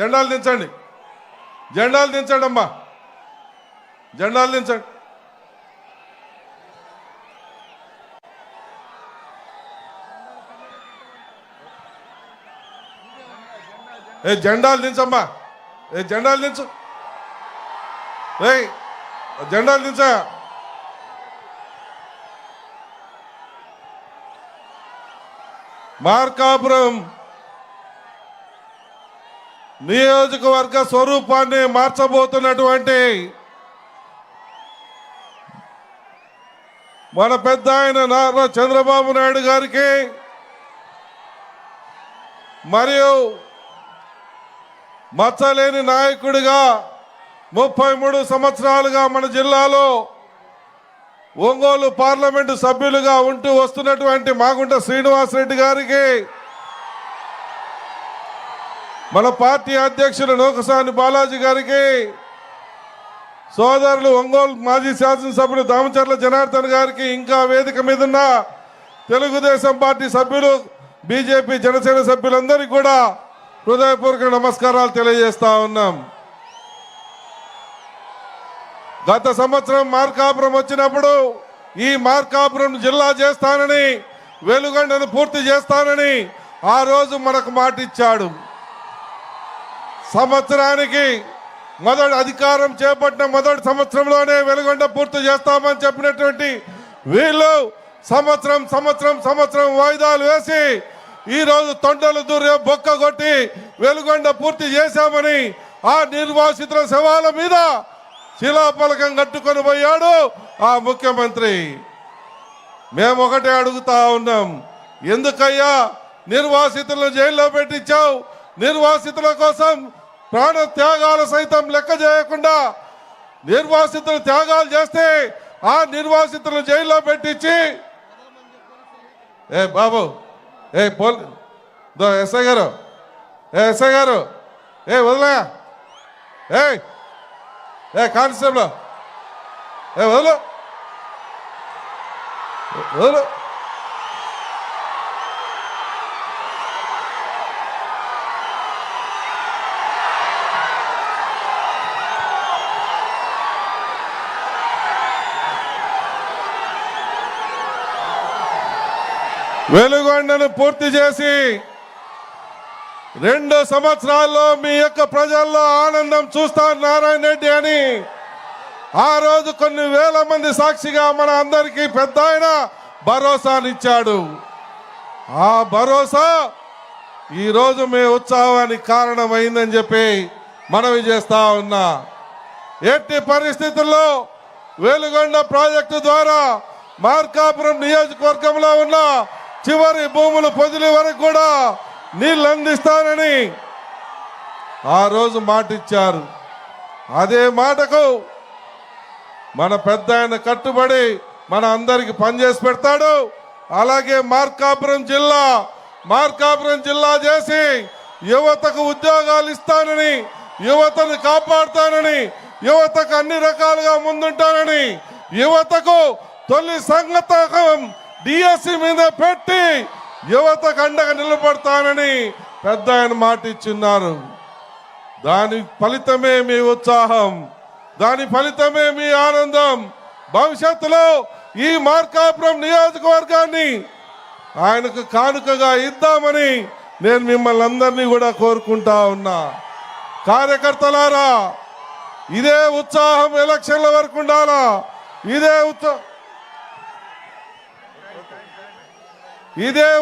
జెండాలు దించండి, జెండాలు దించండి అమ్మా, జెండాలు దించండి. జెండాలు దించమ్మా, జెండాలు దించు, జెండాలు దించా. మార్కాపురం నియోజకవర్గ స్వరూపాన్ని మార్చబోతున్నటువంటి మన పెద్ద ఆయన నారా చంద్రబాబు నాయుడు గారికి మరియు మచ్చలేని నాయకుడిగా 33 సంవత్సరాలుగా మన జిల్లాలో ఒంగోలు పార్లమెంటు సభ్యులుగా ఉంటూ వస్తున్నటువంటి మాగుంట శ్రీనివాసరెడ్డి గారికి, మన పార్టీ అధ్యక్షులు నూకసాని బాలాజీ గారికి, సోదరులు ఒంగోలు మాజీ శాసనసభ్యులు దామచర్ల జనార్దన్ గారికి, ఇంకా వేదిక మీద ఉన్న తెలుగుదేశం పార్టీ సభ్యులు, బీజేపీ జనసేన సభ్యులందరికీ కూడా హృదయపూర్వక నమస్కారాలు తెలియజేస్తా ఉన్నాం. గత సంవత్సరం మార్కాపురం వచ్చినప్పుడు ఈ మార్కాపురం జిల్లా చేస్తానని, వెలుగొండను పూర్తి చేస్తానని ఆ రోజు మనకు మాట ఇచ్చాడు. సంవత్సరానికి మొదటి అధికారం చేపట్టిన మొదటి సంవత్సరంలోనే వెలుగొండ పూర్తి చేస్తామని చెప్పినటువంటి వీళ్ళు సంవత్సరం వాయిదాలు వేసి ఈరోజు తొండలు దూరే బొక్క కొట్టి వెలుగొండ పూర్తి చేశామని ఆ నిర్వాసితుల శవాల మీద శిలాఫలకం కట్టుకొని పోయాడు ఆ ముఖ్యమంత్రి. మేము ఒకటే అడుగుతా ఉన్నాం, ఎందుకయ్యా నిర్వాసితులను జైల్లో పెట్టించావు? నిర్వాసితుల కోసం ప్రాణ త్యాగాలు సైతం లెక్క చేయకుండా నిర్వాసితులు త్యాగాలు చేస్తే ఆ నిర్వాసితులను జైల్లో పెట్టించి, బాబు ఎస్ఐ గారు, ఎస్ఐ గారు, వదిలే, కానిస్టేబుల్ వదలు వదలు. వెలుగొండను పూర్తి చేసి 2 సంవత్సరాల్లో మీ యొక్క ప్రజల్లో ఆనందం చూస్తారు నారాయణ రెడ్డి అని ఆ రోజు కొన్ని వేల మంది సాక్షిగా మన అందరికీ పెద్ద ఆయన భరోసానిచ్చాడు. ఆ భరోసా ఈరోజు మీ ఉత్సాహానికి కారణమైందని చెప్పి మనవి చేస్తా ఉన్నా. ఎట్టి పరిస్థితుల్లో వెలుగొండ ప్రాజెక్టు ద్వారా మార్కాపురం నియోజకవర్గంలో ఉన్న చివరి భూములు పొదిలి వరకు కూడా నీళ్ళు అందిస్తానని ఆ రోజు మాట ఇచ్చారు. అదే మాటకు మన పెద్ద ఆయన కట్టుబడి మన అందరికి పనిచేసి పెడతాడు. అలాగే మార్కాపురం జిల్లా చేసి యువతకు ఉద్యోగాలు ఇస్తానని, యువతను కాపాడుతానని, యువతకు అన్ని రకాలుగా ముందుంటానని, యువతకు తొలి సంగతకం డిఎస్సి మీద పెట్టి యువతకు అండగా నిలబడతానని పెద్ద ఆయన మాట ఇచ్చున్నారు. దాని ఫలితమే మీ ఉత్సాహం, దాని ఫలితమే మీ ఆనందం. భవిష్యత్తులో ఈ మార్కాపురం నియోజకవర్గాన్ని ఆయనకు కానుకగా ఇద్దామని నేను మిమ్మల్ని అందరినీ కూడా కోరుకుంటా ఉన్నా. కార్యకర్తలారా, ఇదే ఉత్సాహం ఎలక్షన్ల వరకు ఉండాలా? ఇదే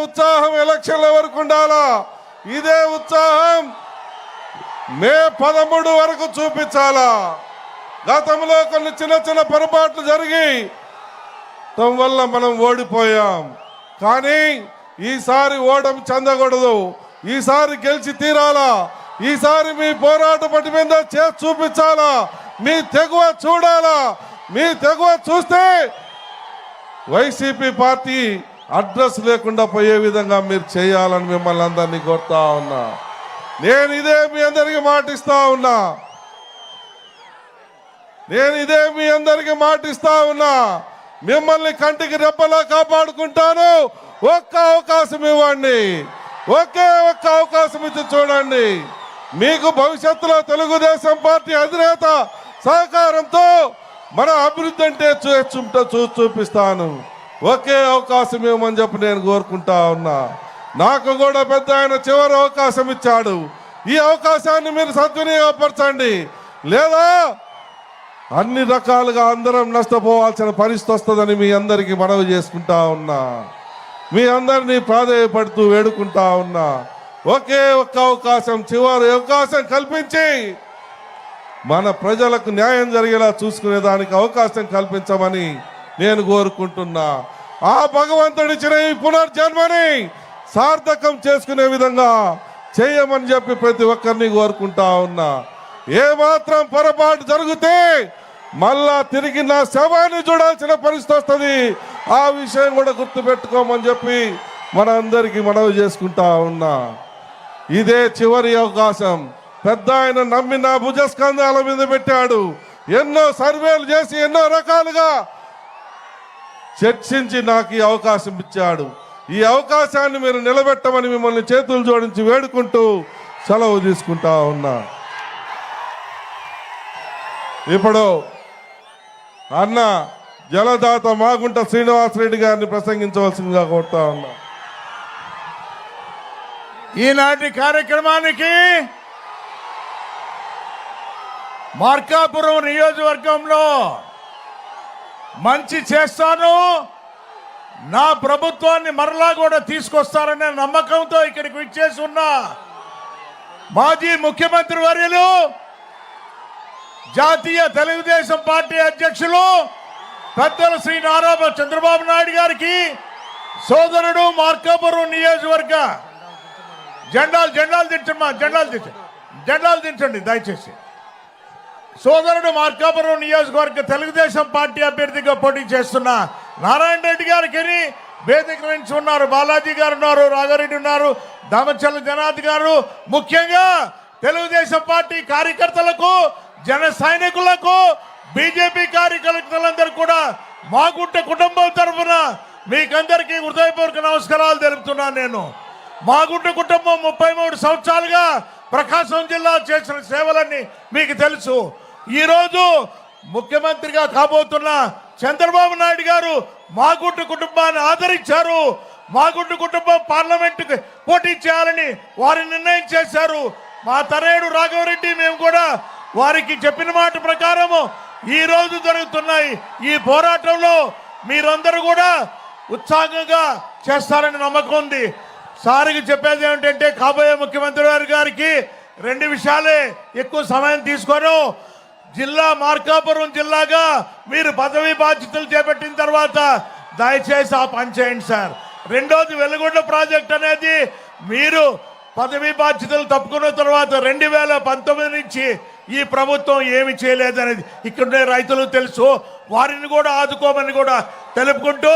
ఉత్సాహం ఎలక్షన్ల వరకు ఉండాలా? ఇదే ఉత్సాహం మే 13 వరకు చూపించాలా? గతంలో కొన్ని చిన్న పొరపాట్లు జరిగి వల్ల మనం ఓడిపోయాం. కానీ ఈసారి ఓటమి చెందకూడదు. ఈసారి గెలిచి తీరాలా? ఈసారి మీ పోరాట పటి మీద చేసి చూపించాలా? మీ తెగువ చూడాలా? మీ తెగువ చూస్తే వైసీపీ పార్టీ అడ్రస్ లేకుండా పోయే విధంగా మీరు చేయాలని మిమ్మల్ని అందరినీ కోరుతా ఉన్నా. నేను ఇదే మీ అందరికీ మాటిస్తా ఉన్నా. మిమ్మల్ని కంటికి రెప్పలా కాపాడుకుంటాను. ఒక్క అవకాశం ఇవ్వండి, ఒకే ఒక్క అవకాశం ఇచ్చి చూడండి. మీకు భవిష్యత్తులో తెలుగుదేశం పార్టీ అధినేత సహకారంతో మన అభివృద్ధి అంటే చూపిస్తాను. ఒకే అవకాశం ఇవ్వమని చెప్పి నేను కోరుకుంటా ఉన్నా. నాకు కూడా పెద్ద ఆయన చివరి అవకాశం ఇచ్చాడు. ఈ అవకాశాన్ని మీరు సద్వినియోగపరచండి, లేదా అన్ని రకాలుగా అందరం నష్టపోవాల్సిన పరిస్థితి వస్తుందని మీ అందరికీ మనవి చేసుకుంటా ఉన్నా. మీ అందరినీ ప్రాధేయపడుతూ వేడుకుంటా ఉన్నా. ఒకే ఒక్క అవకాశం, చివరి అవకాశం కల్పించి మన ప్రజలకు న్యాయం జరిగేలా చూసుకునే దానికి అవకాశం కల్పించమని నేను కోరుకుంటున్నా. ఆ భగవంతుడిచ్చిన ఈ పునర్జన్మని సార్థకం చేసుకునే విధంగా చేయమని చెప్పి ప్రతి ఒక్కరిని కోరుకుంటా ఉన్నా. ఏ మాత్రం పొరపాటు జరిగితే మళ్ళా తిరిగి నా శవాన్ని చూడాల్సిన పరిస్థితి వస్తుంది. ఆ విషయం కూడా గుర్తుపెట్టుకోమని చెప్పి మన అందరికీ మనవి చేసుకుంటా ఉన్నా. ఇదే చివరి అవకాశం. పెద్ద ఆయన నమ్మిన భుజస్కంధాల మీద పెట్టాడు. ఎన్నో సర్వేలు చేసి ఎన్నో రకాలుగా చర్చించి నాకు ఈ అవకాశం ఇచ్చాడు. ఈ అవకాశాన్ని మీరు నిలబెట్టమని మిమ్మల్ని చేతులు జోడించి వేడుకుంటూ సెలవు తీసుకుంటా ఉన్నా. ఇప్పుడు అన్న జలదాత మాగుంట శ్రీనివాసరెడ్డి గారిని ప్రసంగించవలసిందిగా కోరుతా ఉన్నా. ఈనాటి కార్యక్రమానికి మార్కాపురం నియోజకవర్గంలో మంచి చేస్తాను, నా ప్రభుత్వాన్ని మరలా కూడా తీసుకొస్తారనే నమ్మకంతో ఇక్కడికి విచ్చేసి ఉన్న మాజీ ముఖ్యమంత్రి వర్యులు, జాతీయ తెలుగుదేశం పార్టీ అధ్యక్షులు పెద్దలు శ్రీ నారా చంద్రబాబు నాయుడు గారికి, సోదరుడు మార్కాపురం నియోజకవర్గ జెండాలు దించండి దయచేసి. సోదరుడు మార్కాపురం నియోజకవర్గ తెలుగుదేశం పార్టీ అభ్యర్థిగా పోటీ చేస్తున్న నారాయణ రెడ్డి గారికి వేదిక నుంచి ఉన్నారు, బాలాజీ గారు ఉన్నారు, రాఘారెడ్డి ఉన్నారు, దామచల్ల జనాథ్ గారు, ముఖ్యంగా తెలుగుదేశం పార్టీ కార్యకర్తలకు, జన సైనికులకు, బీజేపీ కార్యకర్తలందరూ కూడా మాగుంట కుటుంబం తరఫున మీకందరికీ హృదయపూర్వక నమస్కారాలు తెలుపుతున్నాను. నేను మాగుంట కుటుంబం 33 సంవత్సరాలుగా ప్రకాశం జిల్లా చేసిన సేవలన్నీ మీకు తెలుసు. ఈరోజు ముఖ్యమంత్రిగా కాబోతున్న చంద్రబాబు నాయుడు గారు మాగుంట కుటుంబాన్ని ఆదరించారు. మాగుంట కుటుంబం పార్లమెంటుకి పోటీ చేయాలని వారి నిర్ణయం చేశారు. మా తనయుడు రాఘవరెడ్డి మేము కూడా వారికి చెప్పిన మాట ప్రకారము ఈ రోజు జరుగుతున్నాయి ఈ పోరాటంలో మీరందరూ కూడా ఉత్సాహంగా చేస్తారని నమ్మకం ఉంది. సారికి చెప్పేది ఏమిటంటే కాబోయే ముఖ్యమంత్రి గారికి 2 విషయాలే ఎక్కువ సమయం తీసుకోను. జిల్లా మార్కాపురం జిల్లాగా మీరు పదవి బాధ్యతలు చేపట్టిన తర్వాత దయచేసి ఆ పని చేయండి సార్. రెండోది వెలుగొండ ప్రాజెక్ట్ అనేది మీరు పదవి బాధ్యతలు తప్పుకున్న తర్వాత 2019 నుంచి ఈ ప్రభుత్వం ఏమి చేయలేదనేది ఇక్కడున్న రైతులు తెలుసు. వారిని కూడా ఆదుకోమని కూడా తెలుపుకుంటూ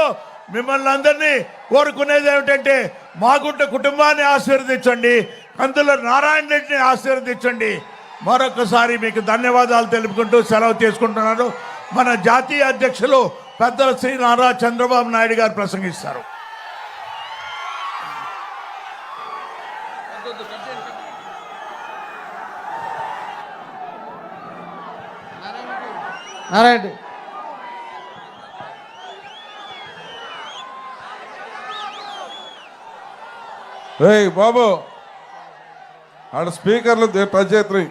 మిమ్మల్ని అందరినీ కోరుకునేది ఏమిటంటే మాగుంట కుటుంబాన్ని ఆశీర్వదించండి, అందులో నారాయణ రెడ్డిని ఆశీర్వదించండి. మరొకసారి మీకు ధన్యవాదాలు తెలుపుకుంటూ సెలవు తీసుకుంటున్నాను. మన జాతీయ అధ్యక్షులు పెద్దల శ్రీ నారా చంద్రబాబు నాయుడు గారు ప్రసంగిస్తారు. నారాయణ బాబు ఆడ స్పీకర్లు టచ్ చేస్తున్నాయి.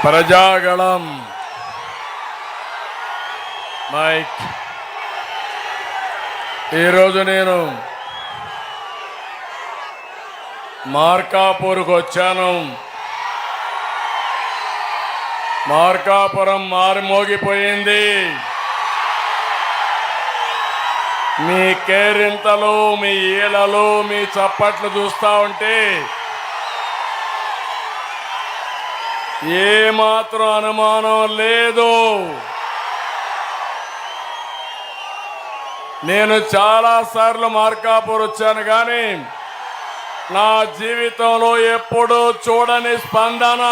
ప్రజాగళం మైక్. ఈరోజు నేను మార్కాపూర్కు వచ్చాను. మార్కాపురం మారుమోగిపోయింది. మీ కేరింతలు, మీ ఈలలు, మీ చప్పట్లు చూస్తా ఉంటే ఏమాత్రం అనుమానం లేదు. నేను చాలాసార్లు మార్కాపూర్ వచ్చాను, కానీ నా జీవితంలో ఎప్పుడూ చూడని స్పందన.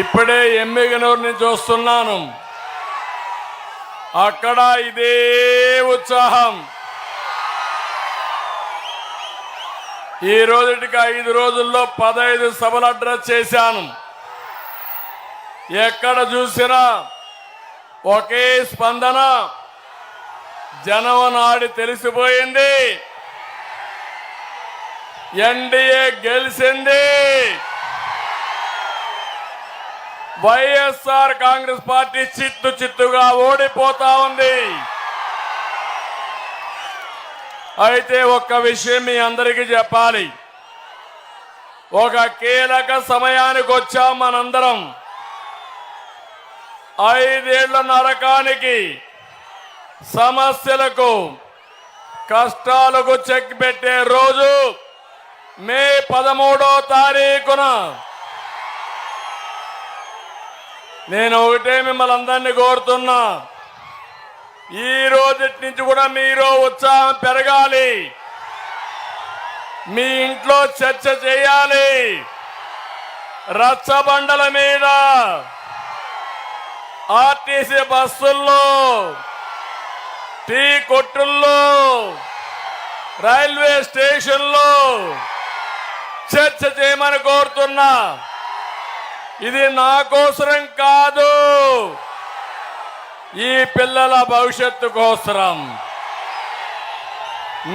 ఇప్పుడే ఎమ్మిగనూరు నుంచి వస్తున్నాను. అక్కడ ఇదే ఉత్సాహం. ఈ రోజుటికి 5 రోజుల్లో 15 సభలు అడ్రస్ చేశాను. ఎక్కడ చూసినా ఒకే స్పందన. జనం నాడి తెలిసిపోయింది. ఎన్డీఏ గెలిచింది. వైఎస్ఆర్ కాంగ్రెస్ పార్టీ చిత్తుగా ఓడిపోతా ఉంది. అయితే ఒక్క విషయం మీ అందరికీ చెప్పాలి. ఒక కీలక సమయానికి వచ్చాం మనందరం. 5 ఏళ్ల నరకానికి, సమస్యలకు, కష్టాలకు చెక్ పెట్టే రోజు మే 13వ తారీఖున. నేను ఒకటే మిమ్మల్ని అందరినీ కోరుతున్నా, ఈ రోజు నుంచి కూడా మీరు ఉత్సాహం పెరగాలి. మీ ఇంట్లో చర్చ చేయాలి. రచ్చబండల మీద, ఆర్టీసీ బస్సుల్లో, టీ కొట్టుల్లో, రైల్వే స్టేషన్లో చర్చ చేయమని కోరుతున్నా. ఇది నా కోసరం కాదు, ఈ పిల్లల భవిష్యత్తు కోసరం,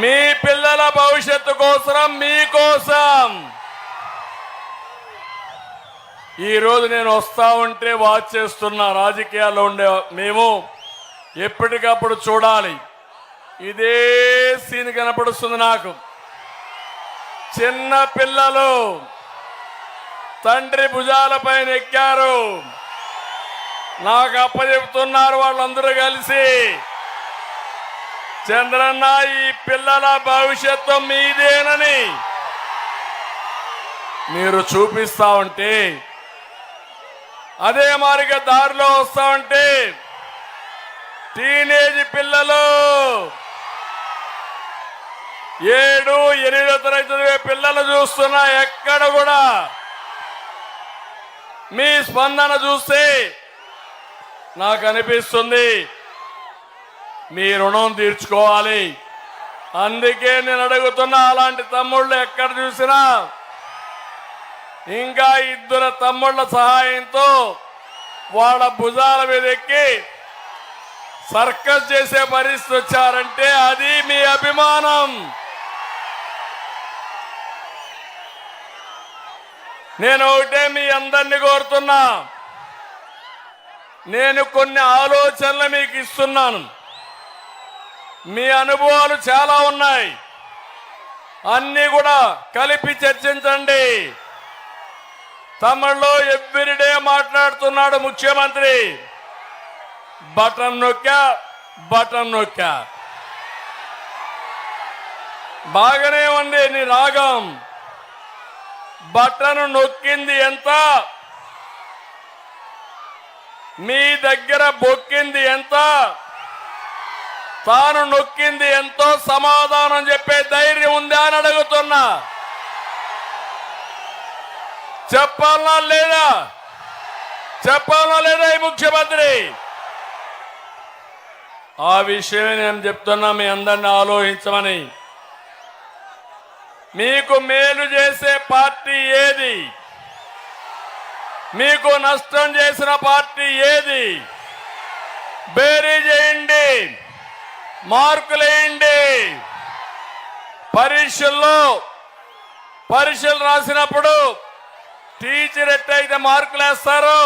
మీ పిల్లల భవిష్యత్తు కోసరం, మీకోసం. ఈరోజు నేను వస్తా ఉంటే వాచ్ చేస్తున్నా. రాజకీయాల్లో ఉండే మేము ఎప్పటికప్పుడు చూడాలి. ఇదే సీన్ కనపడుస్తుంది నాకు. చిన్న పిల్లలు తండ్రి భుజాలపైన ఎక్కారు. నాకు అప్పచెప్తున్నారు వాళ్ళందరూ కలిసి, చంద్రన్న ఈ పిల్లల భవిష్యత్తు మీదేనని మీరు చూపిస్తా ఉంటే, అదే మారిగా దారిలో వస్తా ఉంటే టీనేజ్ పిల్లలు, 7, 8 తరగతి చదివే పిల్లలు చూస్తున్నా. ఎక్కడ కూడా మీ స్పందన చూస్తే నాకు అనిపిస్తుంది మీ రుణం తీర్చుకోవాలి. అందుకే నేను అడుగుతున్నా, అలాంటి తమ్ముళ్ళు ఎక్కడ చూసినా ఇంకా 2 తమ్ముళ్ళ సహాయంతో వాళ్ళ భుజాల మీద ఎక్కి సర్కస్ చేసే పరిస్థితి వచ్చారంటే అది మీ అభిమానం. నేను ఒకటే మీ అందరినీ కోరుతున్నా, నేను కొన్ని ఆలోచనలు మీకు ఇస్తున్నాను. మీ అనుభవాలు చాలా ఉన్నాయి, అన్నీ కూడా కలిపి చర్చించండి. తమిళ్లో ఎవ్రీడే మాట్లాడుతున్నాడు ముఖ్యమంత్రి. బటన్ నొక్కా బాగానే ఉంది నీ రాగం. బటన్ నొక్కింది ఎంత, మీ దగ్గర బొక్కింది ఎంత, తాను నొక్కింది ఎంతో సమాధానం చెప్పే ధైర్యం ఉందా అని అడుగుతున్నా. చెప్పాలనా లేదా ఈ ముఖ్యమంత్రి? ఆ విషయమే నేను చెప్తున్నా, మీ అందరిని ఆలోచించమని. మీకు మేలు చేసే పార్టీ ఏది, మీకు నష్టం చేసిన పార్టీ ఏది? బేరీ చేయండి, మార్కులేయండి. పరీక్షలు రాసినప్పుడు టీచర్ ఎట్టయితే మార్కులు వేస్తారో,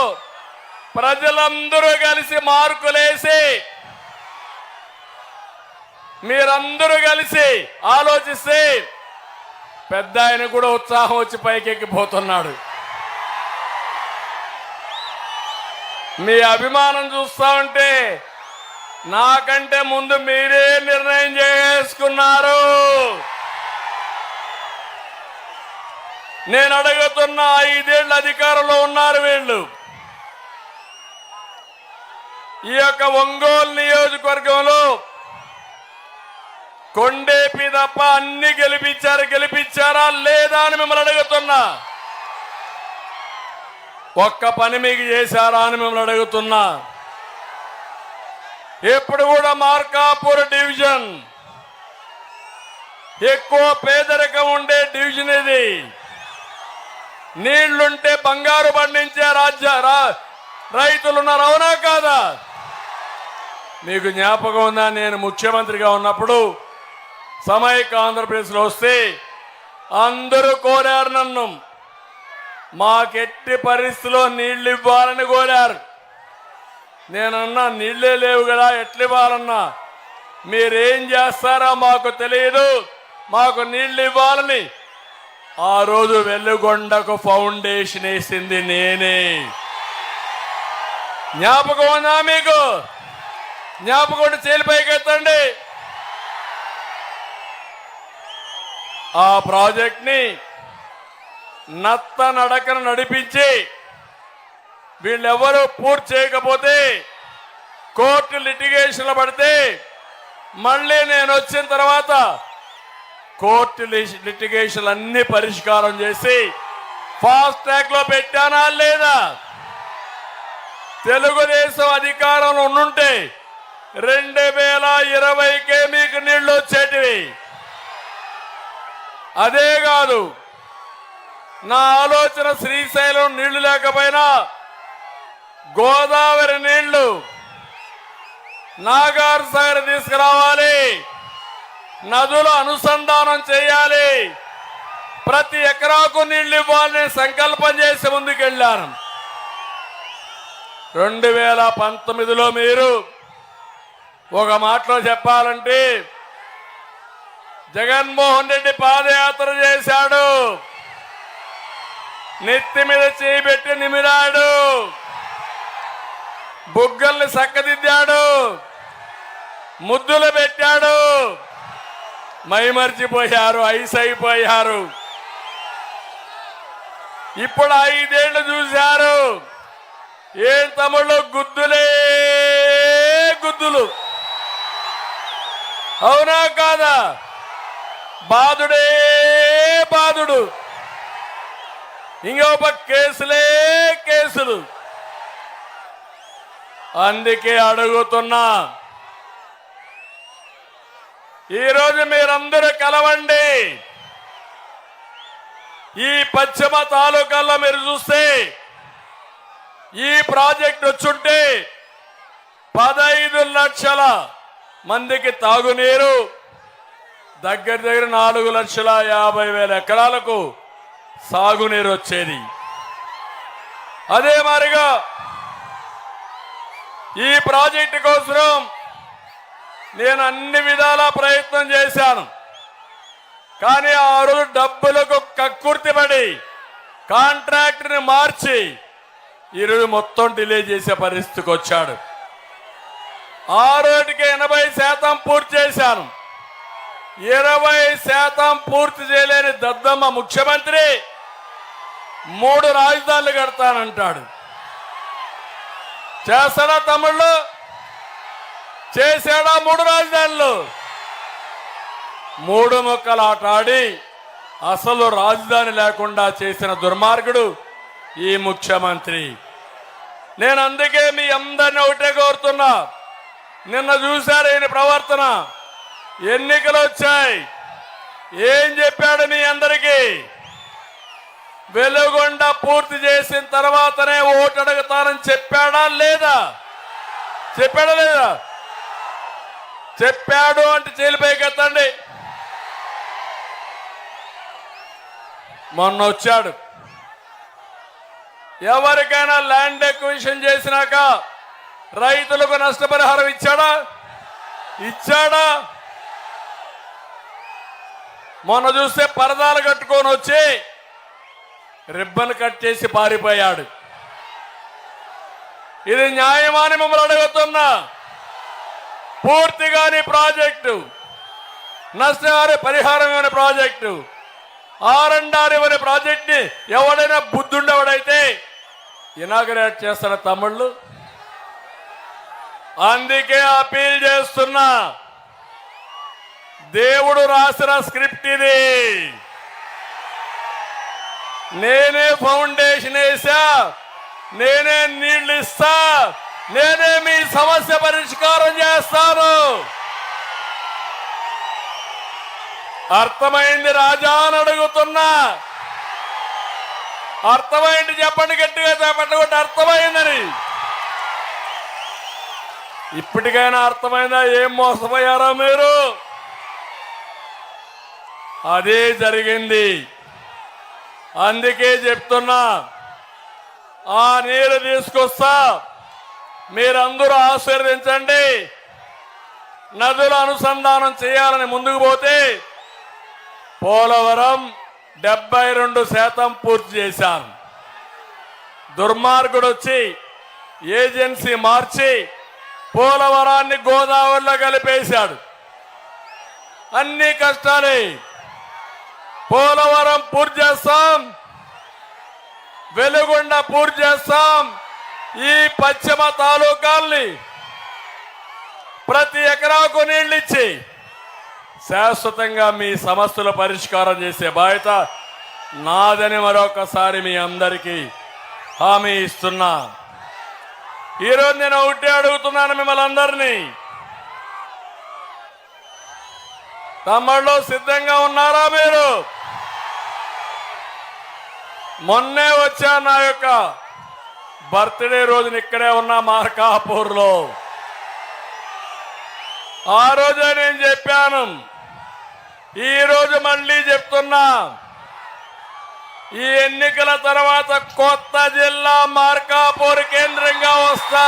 ప్రజలందరూ కలిసి మార్కులేసి మీరందరూ కలిసి ఆలోచిస్తే పెద్ద ఆయన కూడా ఉత్సాహం వచ్చి పైకెక్కిపోతున్నాడు. మీ అభిమానం చూస్తా ఉంటే నాకంటే ముందు మీరే నిర్ణయం చేసుకున్నారు. నేను అడుగుతున్న 5 ఏళ్ల అధికారంలో ఉన్నారు వీళ్ళు. ఈ యొక్క ఒంగోలు నియోజకవర్గంలో కొండేపి తప్ప అన్ని గెలిపించారా లేదా అని మిమ్మల్ని అడుగుతున్నా. ఒక్క పని మీకు చేశారా అని మిమ్మల్ని అడుగుతున్నా. ఎప్పుడు కూడా మార్కాపూర్ డివిజన్ ఎక్కువ పేదరికం ఉండే డివిజన్ ఇది. నీళ్లుంటే బంగారు పండించే రైతులున్నారు, అవునా కాదా? మీకు జ్ఞాపకం ఉందా, నేను ముఖ్యమంత్రిగా ఉన్నప్పుడు సమైక్య ఆంధ్రప్రదేశ్లో వస్తే అందరూ కోరారు నన్ను, మాకెట్టి పరిస్థితిలో నీళ్లు ఇవ్వాలని కోరారు. నేనన్నా నీళ్లే లేవు కదా, ఎట్లు ఇవ్వాలన్నా? మీరేం చేస్తారో మాకు తెలియదు, మాకు నీళ్లు ఇవ్వాలని ఆ రోజు వెల్లుగొండకు ఫౌండేషన్ వేసింది నేనే. జ్ఞాపకం ఉందా మీకు? జ్ఞాపకం ఉంటే చేలిపైకి ఎత్తండి. ఆ ప్రాజెక్ట్ ని నత్త నడకను నడిపించి వీళ్ళెవరూ పూర్తి చేయకపోతే కోర్టు లిటిగేషన్లు పడితే మళ్ళీ నేను వచ్చిన తర్వాత కోర్టు లిటిగేషన్లు అన్ని పరిష్కారం చేసి ఫాస్ట్ ట్రాక్ లో పెట్టానా లేదా? తెలుగుదేశం అధికారంలో ఉండుంటే 2020కే మీకు నీళ్లు వచ్చేటివి. అదే కాదు, నా ఆలోచన శ్రీశైలం నీళ్లు లేకపోయినా గోదావరి నీళ్లు నాగార్ సాగర్ తీసుకురావాలి, నదులు అనుసంధానం చేయాలి, ప్రతి ఎకరాకు నీళ్లు ఇవ్వాలని సంకల్పం చేసి ముందుకెళ్ళాను. 2019లో మీరు ఒక మాటలో చెప్పాలంటే జగన్మోహన్ రెడ్డి పాదయాత్ర చేశాడు, నెత్తి మీద చేయిబెట్టి నిమిరాడు, బుగ్గల్ని చక్కదిద్దాడు, ముద్దులు పెట్టాడు. మైమర్చిపోయారు, ఐస్ అయిపోయారు. ఇప్పుడు 5 ఏళ్లు చూశారు. ఏం తమ్ముళ్ళు, గుద్దులే గుద్దులు, అవునా కాదా? బాధుడే బాధుడు, ఇంకొక కేసులే కేసులు. అందుకే అడుగుతున్నా, ఈరోజు మీరందరూ కలవండి. ఈ పశ్చిమ తాలూకాల్లో మీరు చూస్తే ఈ ప్రాజెక్ట్ వచ్చుంటే 15 లక్షల మందికి తాగునీరు, దగ్గర 4,50,000 ఎకరాలకు సాగునీరు వచ్చేది. అదే మాదిరిగా ఈ ప్రాజెక్టు కోసం నేను అన్ని విధాలా ప్రయత్నం చేశాను. కానీ ఆ రోజు డబ్బులకు కక్కుర్తిపడి కాంట్రాక్టర్ని మార్చి ఈరోజు మొత్తం డిలే చేసే పరిస్థితికి వచ్చాడు. ఆ రోజుకి 80% పూర్తి చేశాను. 20% పూర్తి చేయలేని దద్దమ్మ ముఖ్యమంత్రి 3 రాజధానులు కడతానంటాడు. చేస్తాడా తమ్ముళ్ళు? చేశాడా 3 రాజధానులు? 3 ముక్కలు ఆట ఆడి అసలు రాజధాని లేకుండా చేసిన దుర్మార్గుడు ఈ ముఖ్యమంత్రి. నేను అందుకే మీ అందరినీ ఒకటే కోరుతున్నా, నిన్న చూశారు ఈయన ప్రవర్తన. ఎన్నికలు వచ్చాయి, ఏం చెప్పాడు మీ అందరికీ? వెలుగొండ పూర్తి చేసిన తర్వాతనే ఓటు అడుగుతానని చెప్పాడా లేదా? చెప్పాడా లేదా? చెప్పాడు అంటే చేలిపైకి ఎత్తండి. మొన్న వచ్చాడు, ఎవరికైనా ల్యాండ్ ఎక్విజిషన్ చేసినాక రైతులకు నష్టపరిహారం ఇచ్చాడా? ఇచ్చాడా? మొన్న చూస్తే పరదాలు కట్టుకొని వచ్చి రిబ్బన్ కట్ చేసి పారిపోయాడు. ఇది న్యాయమాని మిమ్మల్ని అడుగుతున్నా. పూర్తిగాని ప్రాజెక్టు, నష్టహారి పరిహారం ఇవ్వని ప్రాజెక్టు, ఆర్ఎండ్ఆర్ ఇవ్వని ప్రాజెక్ట్ని ఎవడైనా బుద్ధుండేవాడైతే ఇనాగరేట్ చేస్తాడు తమ్ముళ్ళు. అందుకే అపీల్ చేస్తున్నా, దేవుడు రాసిన స్క్రిప్ట్ ఇది. నేనే ఫౌండేషన్ వేసా, నేనే నీళ్లు ఇస్తా, నేనే మీ సమస్య పరిష్కారం చేస్తాను. అర్థమైంది రాజా అని అడుగుతున్నా. అర్థమైంది చెప్పండి, గట్టిగా చెప్పండి. అర్థమైందని ఇప్పటికైనా అర్థమైందా? ఏం మోసపోయారో మీరు? అదే జరిగింది. అందుకే చెప్తున్నా, ఆ నీరు తీసుకొస్తా, మీరందరూ ఆశీర్వదించండి. నదుల అనుసంధానం చేయాలని ముందుకు పోతే పోలవరం 72% పూర్తి చేశాను. దుర్మార్గుడు వచ్చి ఏజెన్సీ మార్చి పోలవరాన్ని గోదావరిలో కలిపేశాడు. అన్ని కష్టాలే. పోలవరం పూర్తి చేస్తాం, వెలుగొండ పూర్తి చేస్తాం. ఈ పశ్చిమ తాలూకాల్ని ప్రతి ఎకరాకు నీళ్లు ఇచ్చి శాశ్వతంగా మీ సమస్యల పరిష్కారం చేసే బాధ్యత నాదని మరొకసారి మీ అందరికీ హామీ ఇస్తున్నా. ఈరోజు నేను ఒకటే అడుగుతున్నాను మిమ్మల్ని అందరినీ, తమ్ముళ్ళు సిద్ధంగా ఉన్నారా మీరు? మొన్నే వచ్చా నా యొక్క బర్త్డే రోజున ఇక్కడే ఉన్న మార్కాపూర్లో. ఆ రోజే నేను చెప్పాను, ఈ రోజు మళ్ళీ చెప్తున్నా, ఈ ఎన్నికల తర్వాత కొత్త జిల్లా మార్కాపూర్ కేంద్రంగా వస్తా.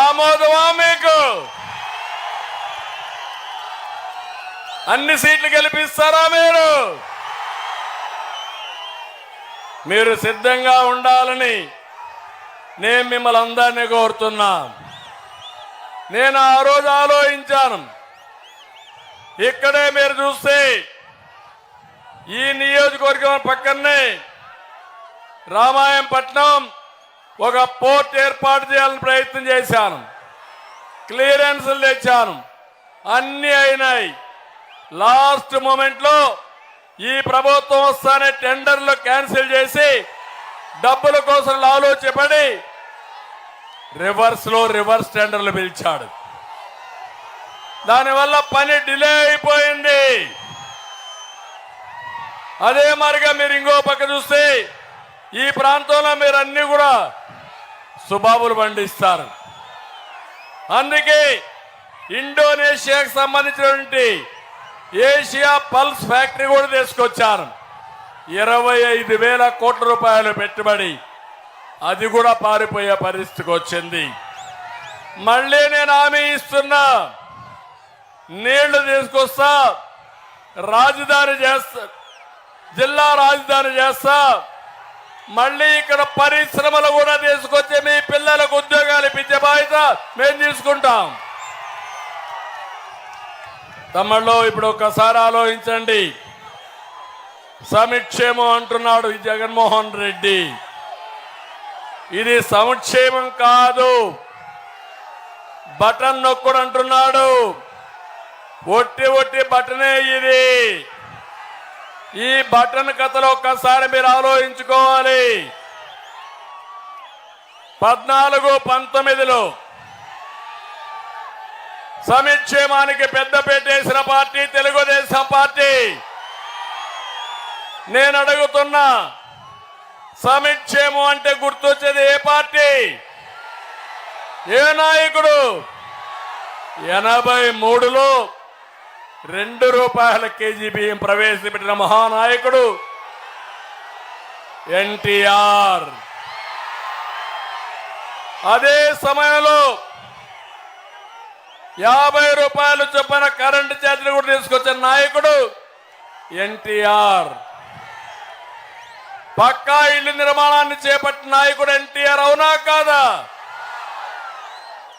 ఆమోదమా మీకు? అన్ని సీట్లు గెలిపిస్తారా మీరు? మీరు సిద్ధంగా ఉండాలని నేను మిమ్మల్ని అందరినీ కోరుతున్నా. నేను ఆ రోజు ఆలోచించాను, ఇక్కడే మీరు చూస్తే ఈ నియోజకవర్గం పక్కనే రామాయంపట్నం ఒక పోర్ట్ ఏర్పాటు చేయాలని ప్రయత్నం చేశాను. క్లియరెన్స్లు తెచ్చాను, అన్ని అయినాయి. లాస్ట్ మూమెంట్లో ఈ ప్రభుత్వం వస్తానే టెండర్లు క్యాన్సిల్ చేసి డబ్బుల కోసం ఆలోచపడి రివర్స్ టెండర్లు పిలిచాడు. దానివల్ల పని డిలే అయిపోయింది. అదే మరిగా మీరు ఇంకో పక్క చూస్తే ఈ ప్రాంతంలో మీరు అన్ని కూడా సుబాబులు పండిస్తారు. అందుకే ఇండోనేషియాకు సంబంధించినటువంటి ఏషియా పల్స్ ఫ్యాక్టరీ కూడా తీసుకొచ్చారు. 25,000 కోట్ల రూపాయలు పెట్టుబడి, అది కూడా పారిపోయే పరిస్థితికి వచ్చింది. మళ్ళీ నేను హామీ ఇస్తున్నా, నీళ్లు తీసుకొస్తా, రాజధాని చేస్తా, జిల్లా రాజధాని చేస్తా. మళ్ళీ ఇక్కడ పరిశ్రమలు కూడా తీసుకొచ్చి మీ పిల్లలకు ఉద్యోగాలు ఇప్పించే బాధ్యత మేము తీసుకుంటాం. తమ్ముళ్ళు ఇప్పుడు ఒక్కసారి ఆలోచించండి. సంక్షేమం అంటున్నాడు ఈ జగన్మోహన్ రెడ్డి. ఇది సంక్షేమం కాదు, బటన్ నొక్కుడు అంటున్నాడు. ఒట్టి బటనే ఇది. ఈ బటన్ కథలో ఒక్కసారి మీరు ఆలోచించుకోవాలి. 14-19లో సంక్షేమానికి పెద్దపీట వేసిన పార్టీ తెలుగుదేశం పార్టీ. నేను అడుగుతున్నా, సంక్షేమం అంటే గుర్తొచ్చేది ఏ పార్టీ, ఏ నాయకుడు? 83లో ₹2 కేజీ బియ్యం ప్రవేశపెట్టిన మహానాయకుడు ఎన్టీఆర్. అదే సమయంలో 50 రూపాయలు చొప్పున కరెంటు ఛార్జీలు కూడా తీసుకొచ్చిన నాయకుడు ఎన్టీఆర్. పక్కా ఇల్లు నిర్మాణాన్ని చేపట్టిన నాయకుడు ఎన్టీఆర్. అవునా కాదా?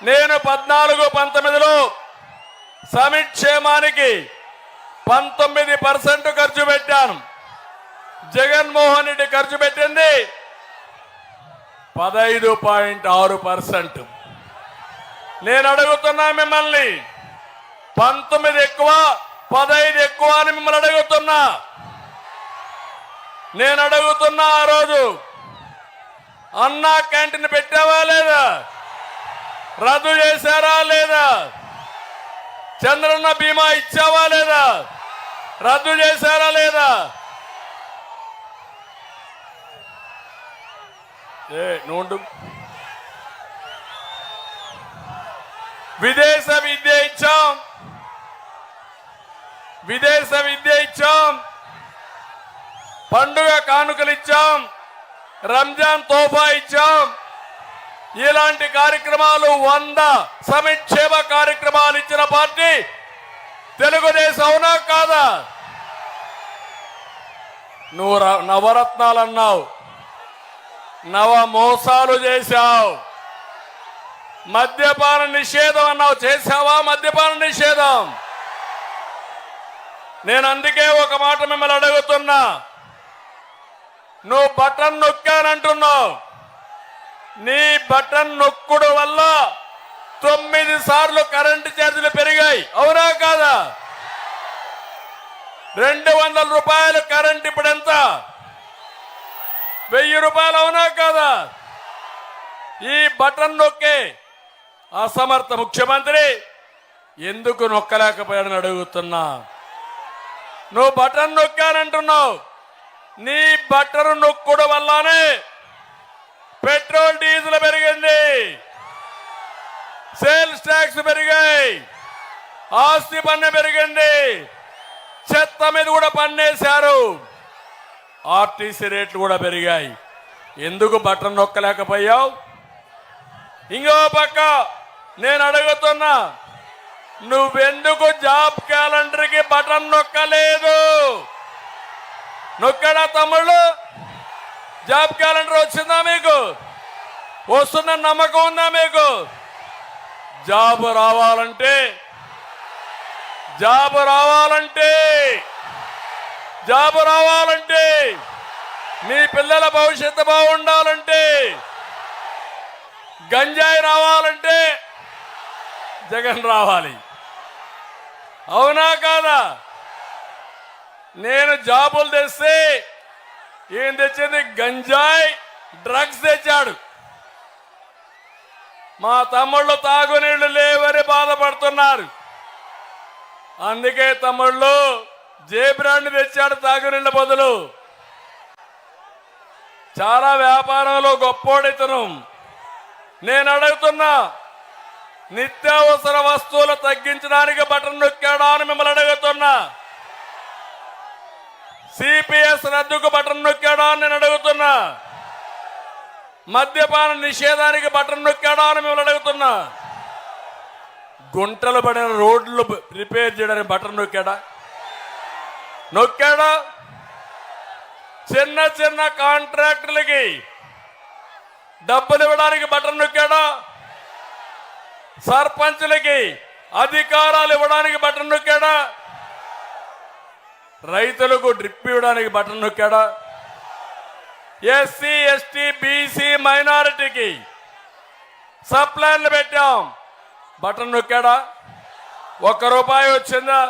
నేను 14-19లో సంక్షేమానికి 19% ఖర్చు పెట్టాను. జగన్మోహన్ రెడ్డి ఖర్చు పెట్టింది 15.6%. నేను అడుగుతున్నా మిమ్మల్ని, 19 ఎక్కువ 15 ఎక్కువ అని మిమ్మల్ని అడుగుతున్నా. నేను అడుగుతున్నా, ఆ రోజు అన్నా క్యాంటీన్ పెట్టావా లేదా? రద్దు చేశారా లేదా? చంద్రన్న బీమా ఇచ్చావా లేదా? రద్దు చేశారా లేదా? నోండు విదేశ విద్య ఇచ్చాం, విదేశ విద్య ఇచ్చాం, పండుగ కానుకలు ఇచ్చాం, రంజాన్ తోఫా ఇచ్చాం. ఇలాంటి కార్యక్రమాలు 100 సంక్షేమ కార్యక్రమాలు ఇచ్చిన పార్టీ తెలుగుదేశం. అవునా కాదా? నువ్వు నవరత్నాలు అన్నావు, నవ మోసాలు చేశావు. మద్యపాన నిషేధం అన్నావు, చేశావా మద్యపాన నిషేధం? నేను అందుకే ఒక మాట మిమ్మల్ని అడుగుతున్నా. నువ్వు బటన్ నొక్కానంటున్నావు. నీ బటన్ నొక్కుడు వల్ల 9 సార్లు కరెంటు ఛార్జీలు పెరిగాయి. అవునా కాదా? 200 రూపాయలు కరెంట్ ఇప్పుడు ఎంత? 1000 రూపాయలు. అవునా కాదా? ఈ బటన్ నొక్కే అసమర్థ ముఖ్యమంత్రి ఎందుకు నొక్కలేకపోయాడని అడుగుతున్నా. నువ్వు బటన్ నొక్కానంటున్నావు. నీ బటన్ నొక్కుడు వల్లనే పెట్రోల్ డీజిల్ పెరిగింది, సేల్స్ ట్యాక్స్ పెరిగాయి, ఆస్తి పన్ను పెరిగింది, చెత్త మీద కూడా పన్నేశారు, ఆర్టీసీ రేట్లు కూడా పెరిగాయి. ఎందుకు బటన్ నొక్కలేకపోయావు? ఇంకో పక్క నేను అడుగుతున్నా, నువ్వెందుకు జాబ్ క్యాలెండర్కి బటన్ నొక్కలేదు? నొక్కడా తమ్ముళ్ళు? జాబ్ క్యాలెండర్ వచ్చిందా మీకు? వస్తుందని నమ్మకం ఉందా మీకు? జాబ్ రావాలంటే జాబ్ రావాలంటే జాబ్ రావాలంటే మీ పిల్లల భవిష్యత్తు బాగుండాలంటే, గంజాయి రావాలంటే జగన్ రావాలి. అవునా కాదా? నేను జాబులు తెస్తే ఏం తెచ్చింది? గంజాయి, డ్రగ్స్ తెచ్చాడు. మా తమ్ముళ్ళు తాగునీళ్లు లేవని బాధపడుతున్నారు. అందుకే తమ్ముళ్ళు జే బ్రాండ్ తెచ్చాడు తాగునీళ్ల బదులు. చాలా వ్యాపారంలో గొప్పోడితను. నేను అడుగుతున్నా, నిత్యావసర వస్తువులు తగ్గించడానికి బటన్ నొక్కాడా అని మిమ్మల్ని అడుగుతున్నా. సిపిఎస్ రద్దుకు బటన్ నొక్కాడా అని నేను అడుగుతున్నా. మద్యపాన నిషేధానికి బటన్ నొక్కాడా అని మిమ్మల్ని అడుగుతున్నా. గుంటలు పడిన రోడ్లు రిపేర్ చేయడానికి బటన్ నొక్కాడా? నొక్కాడా? చిన్న చిన్న కాంట్రాక్టులకి డబ్బులు ఇవ్వడానికి బటన్ నొక్కాడా? సర్పంచులకి అధికారాలు ఇవ్వడానికి బటన్ నొక్కాడా? రైతులకు డ్రిప్ ఇవ్వడానికి బటన్ నొక్కాడా? ఎస్సీ ఎస్టీ బీసీ మైనారిటీకి సప్లైన్లు పెట్టాం, బటన్ నొక్కాడా? ₹1 వచ్చిందా?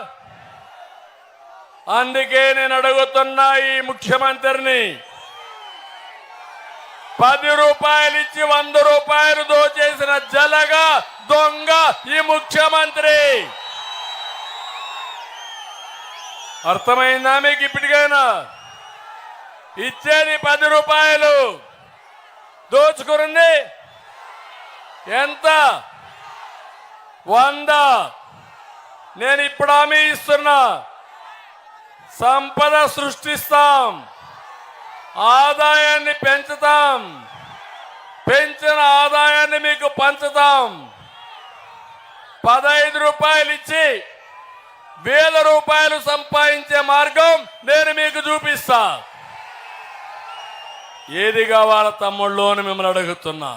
అందుకే నేను అడుగుతున్నా ఈ ముఖ్యమంత్రిని, 10 రూపాయలు ఇచ్చి 100 రూపాయలు దోచేసిన జలగా దొంగ ఈ ముఖ్యమంత్రి. అర్థమైందా మీకు? ఇప్పటికైనా ఇచ్చేది 10 రూపాయలు, దోచుకున్నది ఎంత? 100. నేను ఇప్పుడు హామీ ఇస్తున్నా, సంపద సృష్టిస్తాం, ఆదాయాన్ని పెంచుతాం, పెంచిన ఆదాయాన్ని మీకు పంచుతాం. 15 రూపాయలు ఇచ్చి 1000 రూపాయలు సంపాదించే మార్గం నేను మీకు చూపిస్తా. ఏది కావాల తమ్ముళ్ళు అని మిమ్మల్ని అడుగుతున్నా.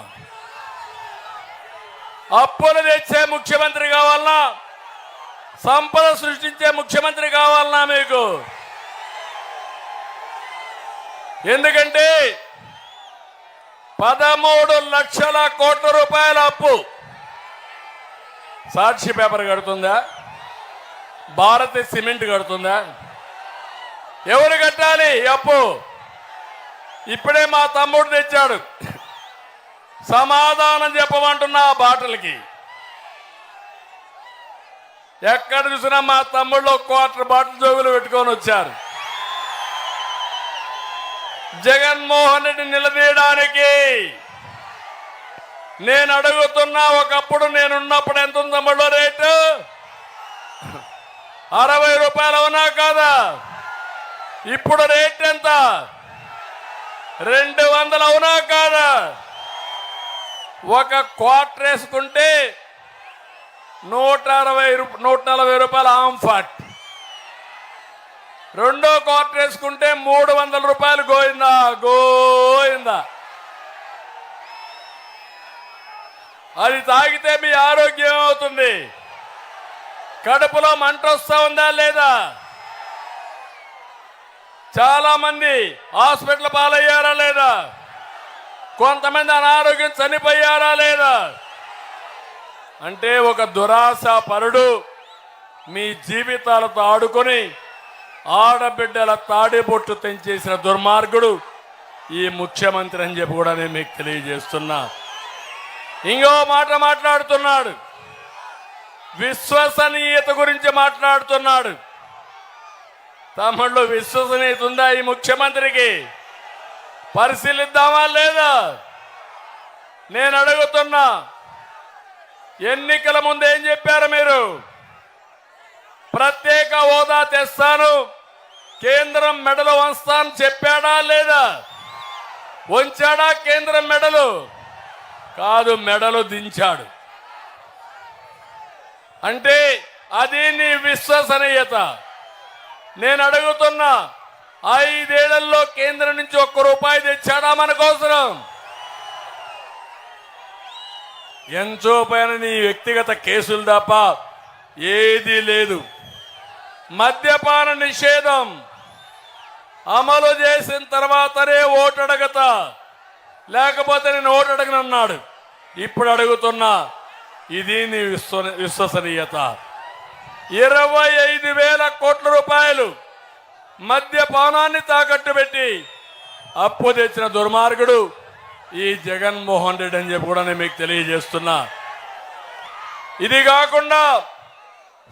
అప్పులు తెచ్చే ముఖ్యమంత్రి కావాలన్నా, సంపద సృష్టించే ముఖ్యమంత్రి కావాలన్నా మీకు? ఎందుకంటే 13 లక్షల కోట్ల రూపాయల అప్పు సాక్షి పేపర్ కడుతుందా? భారతీయ సిమెంట్ కడుతుందా? ఎవరు కట్టాలి ఈ అప్పు? ఇప్పుడే మా తమ్ముడు తెచ్చాడు. సమాధానం చెప్పమంటున్నా ఆ బాటలకి. ఎక్కడ చూసినా మా తమ్ముళ్ళు క్వార్టర్ బాటిల్ జోగులు పెట్టుకొని వచ్చారు. జగన్మోహన్ రెడ్డి నిలదీయడానికి నేను అడుగుతున్నా. ఒకప్పుడు నేనున్నప్పుడు ఎంత ఉంది తమ్ముళ్ళు రేటు? 60 రూపాయలు అవునా కాదా? ఇప్పుడు రేట్ ఎంత? 200 అవునా కాదా? ఒక క్వార్టర్ వేసుకుంటే 140 రూపాయలు ఆంఫాట్. రెండో క్వార్టర్ వేసుకుంటే 300 రూపాయలు. గోయిందా గోయిందా. అది తాగితే మీ ఆరోగ్యం ఏమవుతుంది? కడుపులో మంట వస్తా ఉందా లేదా? చాలా మంది హాస్పిటల్ పాలయ్యారా లేదా? కొంతమంది అనారోగ్యం చనిపోయారా లేదా? అంటే ఒక దురాశ పరుడు మీ జీవితాలతో ఆడుకొని ఆడబిడ్డల తాడిబొట్టు తెంచేసిన దుర్మార్గుడు ఈ ముఖ్యమంత్రి అని చెప్పి కూడా నేను మీకు తెలియజేస్తున్నా. ఇంకో మాట మాట్లాడుతున్నాడు, విశ్వసనీయత గురించి మాట్లాడుతున్నాడు. తమ్ముళ్ళు, విశ్వసనీయత ఉందా ఈ ముఖ్యమంత్రికి? పరిశీలిద్దామా లేదా? నేను అడుగుతున్నా. ఎన్నికల ముందు ఏం చెప్పారు మీరు? ప్రత్యేక హోదా తెస్తాను, కేంద్రం మెడలు వంస్తాను చెప్పాడా లేదా? వంచాడా కేంద్రం మెడలు? కాదు, మెడలు దించాడు. అంటే అది నీ విశ్వసనీయత. నేను అడుగుతున్నా, 5 ఏళ్లలో కేంద్రం నుంచి 1 రూపాయి తెచ్చాడా మన కోసం? ఎంతో పైన నీ వ్యక్తిగత కేసులు తప్ప ఏదీ లేదు. మద్యపాన నిషేధం అమలు చేసిన తర్వాతనే ఓటు అడగతా, లేకపోతే నేను ఓటు అడగనన్నాడు. ఇప్పుడు అడుగుతున్నా, ఇది నీ విశ్వసనీయత. 25,000 కోట్ల రూపాయలు మద్యపానాన్ని తాకట్టు పెట్టి అప్పు తెచ్చిన దుర్మార్గుడు ఈ జగన్మోహన్ రెడ్డి అని చెప్పి కూడా నేను మీకు తెలియజేస్తున్నా. ఇది కాకుండా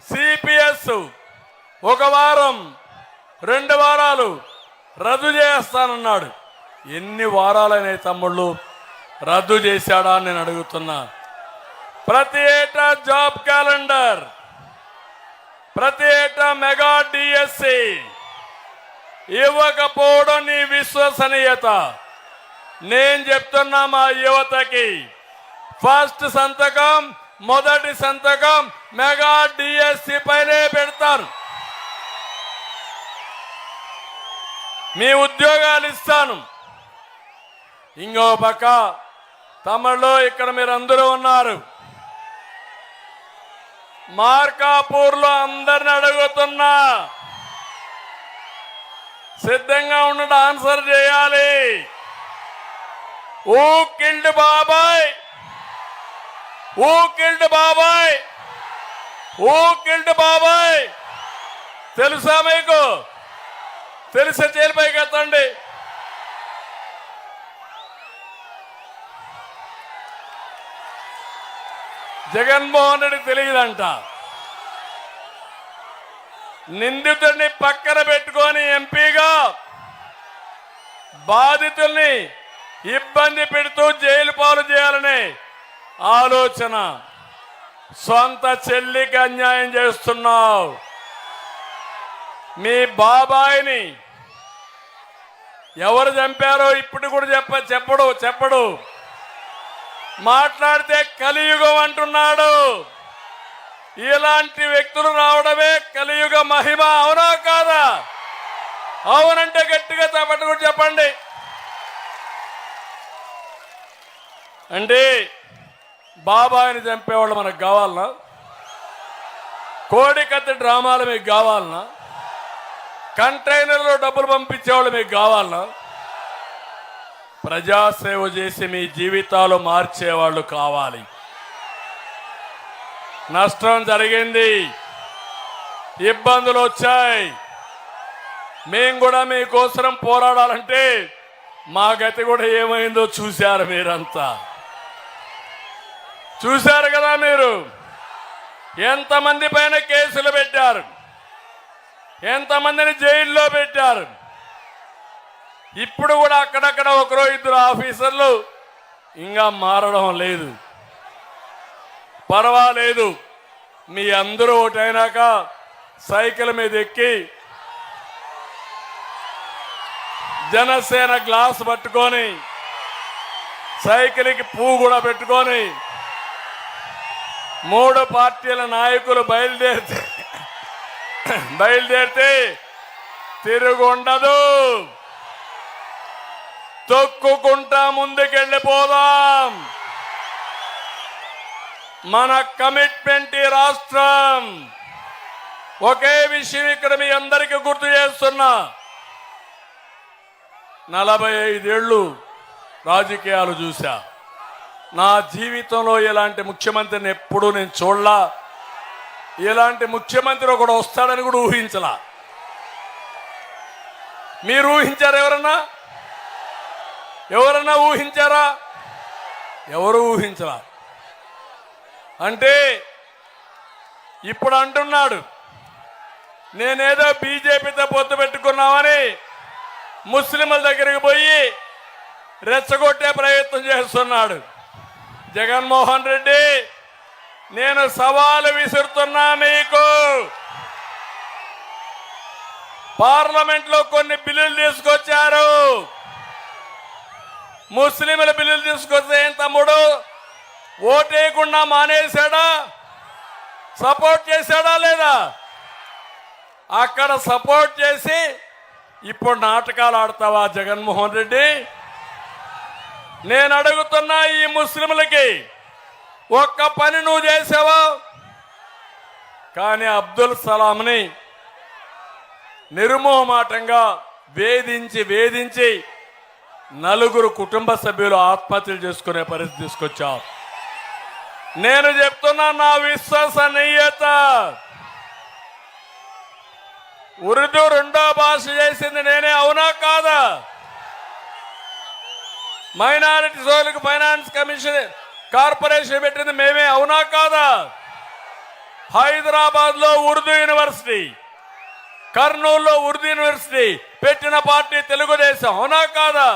సిపిఎస్ 1 వారం 2 వారాలు రద్దు చేస్తానన్నాడు. ఎన్ని వారాలైన తమ్ముళ్ళు రద్దు చేశాడా అని నేను అడుగుతున్నా. ప్రతి ఏటా జాబ్ క్యాలెండర్, ప్రతి ఏటా మెగా డిఎస్సి ఇవ్వకపోవడం నీ విశ్వసనీయత. నేను చెప్తున్నా మా యువతకి, ఫస్ట్ సంతకం, మొదటి సంతకం మెగా డిఎస్సి పైనే పెడతారు. మీ ఉద్యోగాలు ఇస్తాను. ఇంకో పక్క తమిళలో ఇక్కడ మీరందరూ ఉన్నారు. మార్కాపూర్లో అందరిని అడుగుతున్నా, సిద్ధంగా ఉండడం, ఆన్సర్ చేయాలి. ఊ కిల్డ్ బాబాయ్, ఊ కిల్డ్ బాబాయ్, ఊ కిల్డ్ బాబాయ్ తెలుసా మీకు? తెలిసే చేలిపైకి ఎత్తండి. జగన్మోహన్ రెడ్డి తెలియదంట. నిందితుడిని పక్కన పెట్టుకొని ఎంపీగా బాధితుల్ని ఇబ్బంది పెడుతూ జైలు పాలు చేయాలనే ఆలోచన. సొంత చెల్లికి అన్యాయం చేస్తున్నావు. మీ బాబాయిని ఎవరు చంపారో ఇప్పుడు కూడా చెప్పడు. మాట్లాడితే కలియుగం అంటున్నాడు. ఇలాంటి వ్యక్తులు రావడమే కలియుగ మహిమ. అవునా కాదా? అవునంటే గట్టిగా తప్పట్టుకుని చెప్పండి. అంటే బాబాయిని చంపేవాళ్ళు మనకు కావాలనా? కోడికత్తి డ్రామాలు మీకు కావాలనా? కంటైనర్లో డబ్బులు పంపించేవాళ్ళు మీకు కావాలనా? ప్రజాసేవ చేసి మీ జీవితాలు మార్చేవాళ్ళు కావాలి. నష్టం జరిగింది, ఇబ్బందులు వచ్చాయి. మేము కూడా మీకోసం పోరాడాలంటే మా గతి కూడా ఏమైందో చూశారు. మీరంతా చూశారు కదా. మీరు ఎంతమంది పైన కేసులు పెట్టారు, ఎంతమందిని జైల్లో పెట్టారు. ఇప్పుడు కూడా అక్కడక్కడ ఒకరో ఇద్దరు ఆఫీసర్లు ఇంకా మారడం లేదు. పర్వాలేదు, మీ అందరూ ఒకటైనాక సైకిల్ మీద ఎక్కి జనసేన గ్లాస్ పట్టుకొని సైకిల్కి పువ్వు కూడా పెట్టుకొని 3 పార్టీల నాయకులు బయలుదేరితే తిరుగుండదు. తొక్కుకుంటా ముందుకెళ్ళిపోదాం. మన కమిట్మెంట్ ఈ రాష్ట్రం. ఒకే విషయం ఇక్కడ మీ అందరికీ గుర్తు చేస్తున్నా. 45 ఏళ్ళు రాజకీయాలు చూశా. నా జీవితంలో ఇలాంటి ముఖ్యమంత్రిని ఎప్పుడూ నేను చూడలా. ఇలాంటి ముఖ్యమంత్రి ఒకడు వస్తాడని కూడా ఊహించలా. మీరు ఊహించారా? ఎవరన్నా ఊహించారా? ఎవరు ఊహించరా. అంటే ఇప్పుడు అంటున్నాడు నేనేదో బీజేపీతో పొత్తు పెట్టుకున్నామని ముస్లింల దగ్గరికి పోయి రెచ్చగొట్టే ప్రయత్నం చేస్తున్నాడు. జగన్మోహన్ రెడ్డి, నేను సవాలు విసురుతున్నా మీకు. పార్లమెంట్లో కొన్ని బిల్లులు తీసుకొచ్చారు. ముస్లింల బిల్లులు తీసుకొస్తే ఏం తమ్ముడు, ఓటేయకుండా మానేశాడా? సపోర్ట్ చేశాడా లేదా? అక్కడ సపోర్ట్ చేసి ఇప్పుడు నాటకాలు ఆడతావా జగన్మోహన్ రెడ్డి? నేను అడుగుతున్నా, ఈ ముస్లింలకి ఒక్క పని నువ్వు చేసావా? కానీ అబ్దుల్ సలాంని నిర్మోహమాటంగా వేధించి 4 కుటుంబ సభ్యులు ఆత్మహత్యలు చేసుకునే పరిస్థితి తీసుకొచ్చావు. నేను చెప్తున్నా, నా విశ్వసనీయత. ఉర్దూ 2వ భాష చేసింది నేనే, అవునా కాదా? మైనారిటీ సోదరులకు ఫైనాన్స్ కమిషన్ కార్పొరేషన్ పెట్టింది మేమే, అవునా కాదా? హైదరాబాద్ లో ఉర్దూ యూనివర్సిటీ, కర్నూలులో ఉర్దూ యూనివర్సిటీ పెట్టిన పార్టీ తెలుగుదేశం, అవునా కాదా?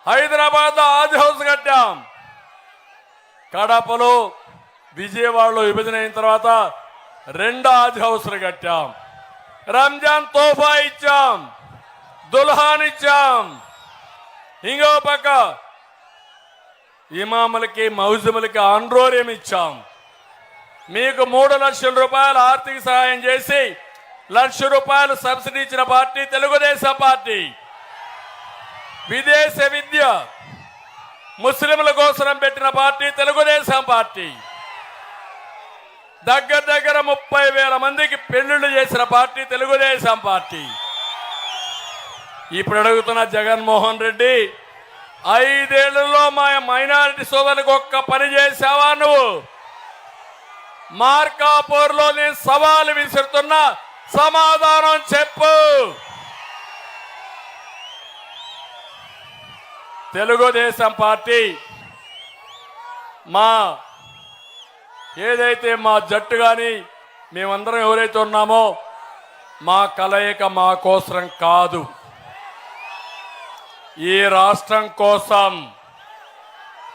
హైదరాబాద్ లో ఆది హౌస్ కట్టాం. కడపలో విజయవాడలో విభజన అయిన తర్వాత 2 ఆది హౌస్లు కట్టాం. రంజాన్ తోఫా ఇచ్చాం, దుల్హాన్ ఇచ్చాం. ఇంకో పక్క ఇమాములకి మౌజములకి ఆండ్రోరియం ఇచ్చాం. మీకు 3 లక్షల రూపాయలు ఆర్థిక సహాయం చేసి 1 లక్ష రూపాయలు సబ్సిడీ ఇచ్చిన పార్టీ తెలుగుదేశం పార్టీ. విదేశ విద్య ముస్లింల కోసం పెట్టిన పార్టీ తెలుగుదేశం పార్టీ. దగ్గర 30,000 మందికి పెళ్లిళ్లు చేసిన పార్టీ తెలుగుదేశం పార్టీ. ఇప్పుడు అడుగుతున్న జగన్మోహన్ రెడ్డి, 5 ఏళ్లలో మా మైనారిటీ సోదరులకు ఒక్క పని చేశావా నువ్వు? మార్కాపూర్లో నేను సవాలు విసురుతున్నా, సమాధానం చెప్పు. తెలుగుదేశం పార్టీ ఏదైతే మా జట్టు కానీ మేమందరం ఎవరైతే ఉన్నామో మా కలయిక మా కోసం కాదు, ఈ రాష్ట్రం కోసం.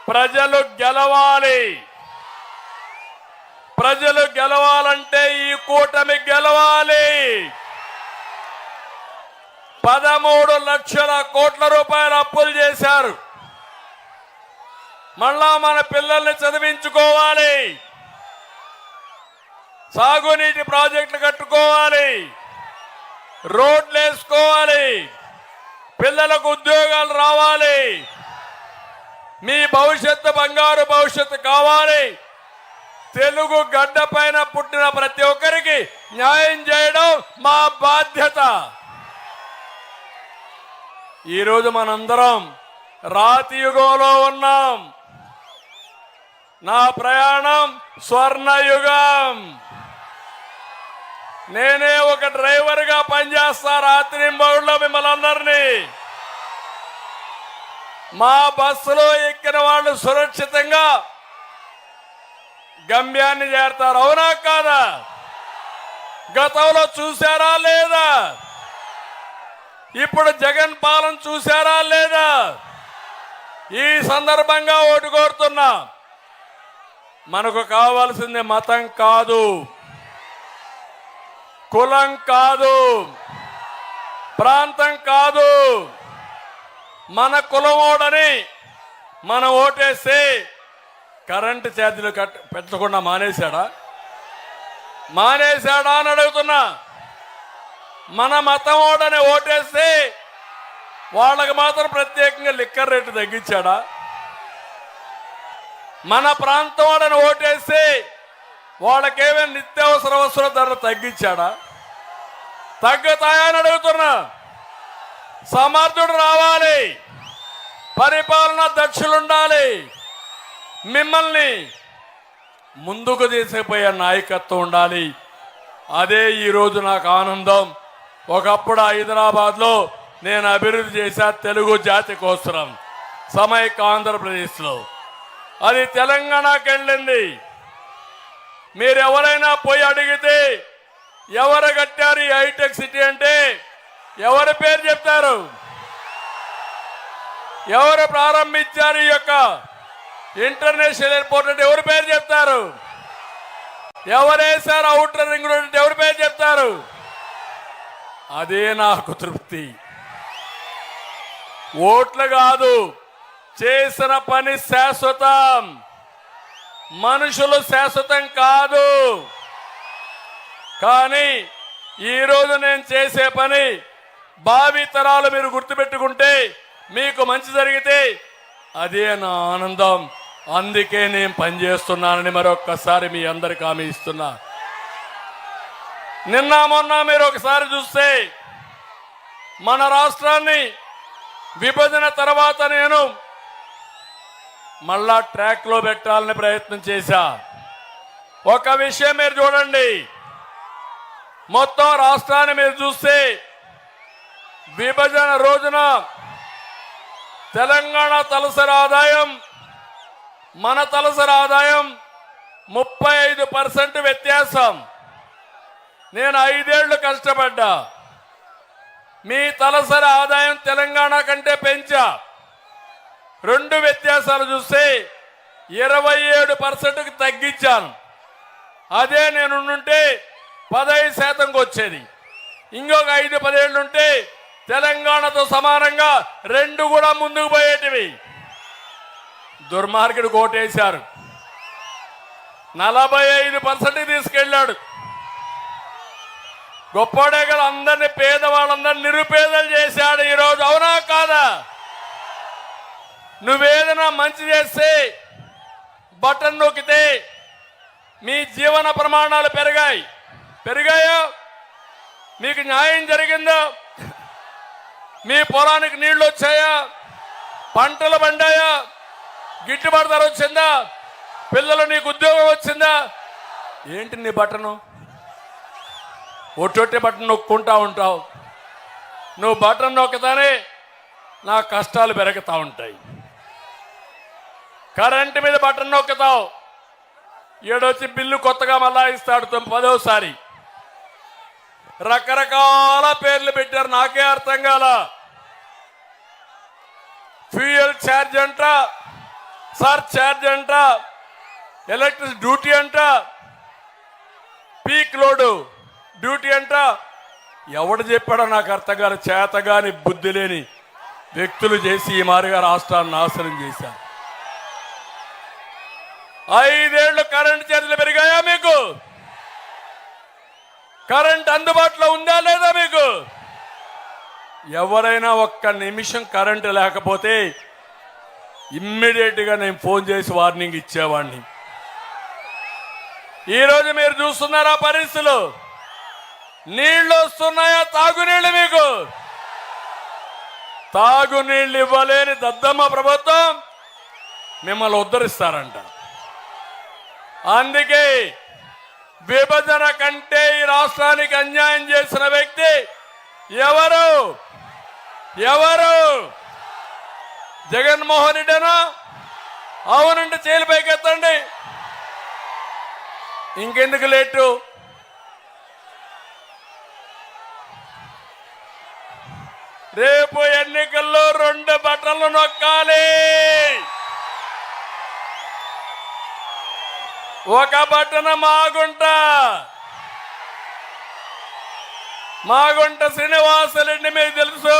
ప్రజలు గెలవాలి. ప్రజలు గెలవాలంటే ఈ కూటమి గెలవాలి. 13 లక్షల కోట్ల రూపాయలు అప్పులు చేశారు. మళ్ళా మన పిల్లల్ని చదివించుకోవాలి. సాగునీటి ప్రాజెక్టులు కట్టుకోవాలి, రోడ్లు వేసుకోవాలి, పిల్లలకు ఉద్యోగాలు రావాలి, మీ భవిష్యత్తు బంగారు భవిష్యత్తు కావాలి. తెలుగు గడ్డ పైన పుట్టిన ప్రతి ఒక్కరికి న్యాయం చేయడం మా బాధ్యత. ఈరోజు మనందరం రాతి యుగంలో ఉన్నాం. నా ప్రయాణం స్వర్ణయుగం. నేనే ఒక డ్రైవర్గా పనిచేస్తా రాత్రి మగుళ్ళో మిమ్మల్ని అందరినీ. మా బస్సులో ఎక్కిన వాళ్ళు సురక్షితంగా గమ్యాన్ని చేరతారు. అవునా కాదా? గతంలో చూశారా లేదా? ఇప్పుడు జగన్ పాలన చూశారా లేదా? ఈ సందర్భంగా ఓటు కోరుతున్నా. మనకు కావాల్సింది మతం కాదు, కులం కాదు, ప్రాంతం కాదు. మన కులమోడని మనం ఓటేస్తే కరెంటు ఛార్జీలు పెట్టకుండా మానేశాడా అని అడుగుతున్నా. మన మతం ఓడని ఓటేస్తే వాళ్ళకి మాత్రం ప్రత్యేకంగా లిక్కర్ రేటు తగ్గించాడా? మన ప్రాంతం వాడని ఓటేస్తే వాళ్ళకేమైనా నిత్యావసర వస్తువుల ధరలు తగ్గించాడా? తగ్గుతాయని అడుగుతున్నా. సమర్థుడు రావాలి, పరిపాలన దక్షులుండాలి, మిమ్మల్ని ముందుకు తీసుకుపోయే నాయకత్వం ఉండాలి. అదే ఈరోజు నాకు ఆనందం. ఒకప్పుడు హైదరాబాద్లో నేను అభివృద్ధి చేశా తెలుగు జాతి కోసం సమైక్య ఆంధ్రప్రదేశ్లో. అది తెలంగాణకి వెళ్ళింది. మీరు ఎవరైనా పోయి అడిగితే ఎవరు కట్టారు ఈ హైటెక్ సిటీ అంటే ఎవరి పేరు చెప్తారు? ఎవరు ప్రారంభించారు ఈ యొక్క ఇంటర్నేషనల్ ఎయిర్పోర్ట్ అంటే ఎవరి పేరు చెప్తారు? ఎవరేసారు అవుటర్ రింగ్ రోడ్ అంటే ఎవరి పేరు చెప్తారు? అదే నాకు తృప్తి. ఓట్లు కాదు, చేసిన పని శాశ్వతం. మనుషులు శాశ్వతం కాదు. కానీ ఈరోజు నేను చేసే పని భావి తరాలు మీరు గుర్తుపెట్టుకుంటే, మీకు మంచి జరిగితే అదే నా ఆనందం. అందుకే నేను పనిచేస్తున్నానని మరొక్కసారి మీ అందరికి హామీ ఇస్తున్నా. నిన్న మొన్న మీరు ఒకసారి చూస్తే మన రాష్ట్రాన్ని విభజన తర్వాత నేను మళ్ళా ట్రాక్ లో పెట్టాలని ప్రయత్నం చేశా. ఒక విషయం మీరు చూడండి, మొత్తం రాష్ట్రాన్ని మీరు చూస్తే విభజన రోజున తెలంగాణ తలసరి ఆదాయం మన తలసరి ఆదాయం 35% వ్యత్యాసం. నేను 5 ఏళ్లు కష్టపడ్డా. మీ తలసరి ఆదాయం తెలంగాణ కంటే పెంచా. 2 వ్యత్యాసాలు చూస్తే 27%కి తగ్గించాను. అదే నేనుంటే 15%కి వచ్చేది. ఇంకొక 5-10 ఏళ్ళు ఉంటే తెలంగాణతో సమానంగా 2 కూడా ముందుకు పోయేటివి. దుర్మార్గుడు కోటేశారు, 45% తీసుకెళ్ళాడు. గొప్పడే కదా, అందరినీ పేదవాళ్ళందరినీ నిరుపేదలు చేశాడు ఈరోజు. అవునా కాదా? నువ్వేదైనా మంచి చేస్తే బటన్ నొక్కితే మీ జీవన ప్రమాణాలు పెరిగాయా? మీకు న్యాయం జరిగిందా? మీ పొలానికి నీళ్లు వచ్చాయా? పంటలు పండాయా? గిట్టుబాటు ధర వచ్చిందా? పిల్లలు నీకు ఉద్యోగం వచ్చిందా? ఏంటి నీ బటను? ఒట్టొట్టి బటన్ నొక్కుంటా ఉంటావు. నువ్వు బటన్ నొక్కతానే నా కష్టాలు పెరుగుతూ ఉంటాయి. కరెంటు మీద బటన్ నొక్కుతావు, ఏడొచ్చి బిల్లు కొత్తగా మళ్ళా ఇస్తాడు 10వసారి. రకరకాల పేర్లు పెట్టారు, నాకే అర్థం కాల. ఫ్యూయల్ ఛార్జ్ అంట, సర్ ఛార్జ్ అంట, ఎలక్ట్రిసిటీ డ్యూటీ అంట, పీక్ లోడు డ్యూటీ అంట. ఎవడు చెప్పాడో నాకు అర్థం కాదు. చేతగాని బుద్ధి లేని వ్యక్తులు చేసి ఈ మారిగా రాష్ట్రాన్ని నాశనం చేశారు. 5 ఏళ్లు కరెంటు ఛార్జీలు పెరిగాయా మీకు? కరెంట్ అందుబాటులో ఉందా లేదా మీకు? ఎవరైనా ఒక్క నిమిషం కరెంటు లేకపోతే ఇమ్మీడియట్ గా నేను ఫోన్ చేసి వార్నింగ్ ఇచ్చేవాడిని. ఈరోజు మీరు చూస్తున్నారా పరిస్థితులు? నీళ్లు వస్తున్నాయా? తాగునీళ్లు మీకు తాగునీళ్లు ఇవ్వలేని దద్దమ్మ ప్రభుత్వం మిమ్మల్ని ఉద్ధరిస్తారంట. అందుకే విభజన కంటే ఈ రాష్ట్రానికి అన్యాయం చేసిన వ్యక్తి ఎవరు? జగన్మోహన్ రెడ్డినా? అవునంటే చేలు పైకెత్తండి. ఇంకెందుకు లేటు? రేపు ఎన్నికల్లో 2 బటన్లు నొక్కాలి. ఒక బటన్ మాగుంట శ్రీనివాసరెడ్డి మీకు తెలుసు.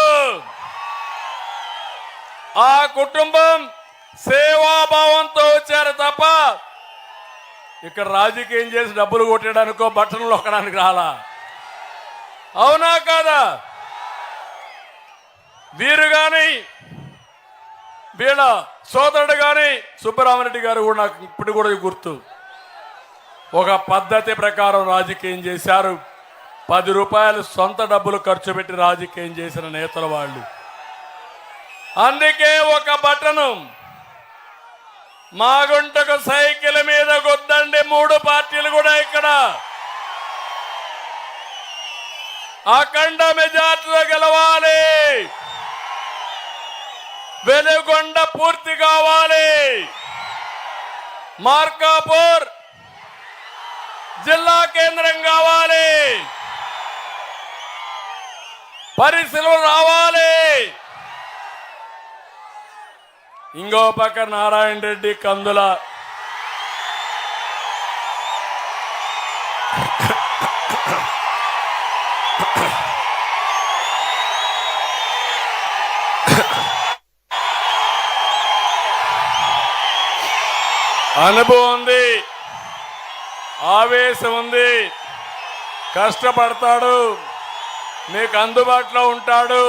ఆ కుటుంబం సేవాభావంతో వచ్చారు తప్ప ఇక్కడ రాజకీయం చేసి డబ్బులు కొట్టడానికో బట్టలు నొక్కడానికి రాలా. అవునా కాదా? వీరు గాని వీళ్ళ సోదరుడు గాని సుబ్బరామరెడ్డి గారు కూడా నాకు ఇప్పుడు కూడా గుర్తు. ఒక పద్ధతి ప్రకారం రాజకీయం చేశారు. 10 రూపాయలు సొంత డబ్బులు ఖర్చు పెట్టి రాజకీయం చేసిన నేతలు వాళ్ళు. అందుకే ఒక బటను మాగుంటకు సైకిల్ మీద కొద్దండి. 3 పార్టీలు కూడా ఇక్కడ అఖండ మెజార్టీలో గెలవాలి. వెలుగొండ పూర్తి కావాలి. మార్కాపూర్ జిల్లా కేంద్రం కావాలి. పరిశీలన రావాలి. ఇంకో పక్క నారాయణ రెడ్డి కందుల అనుభవం ఉంది, ఆవేశం ఉంది, కష్టపడతాడు, మీకు అందుబాటులో ఉంటాడు.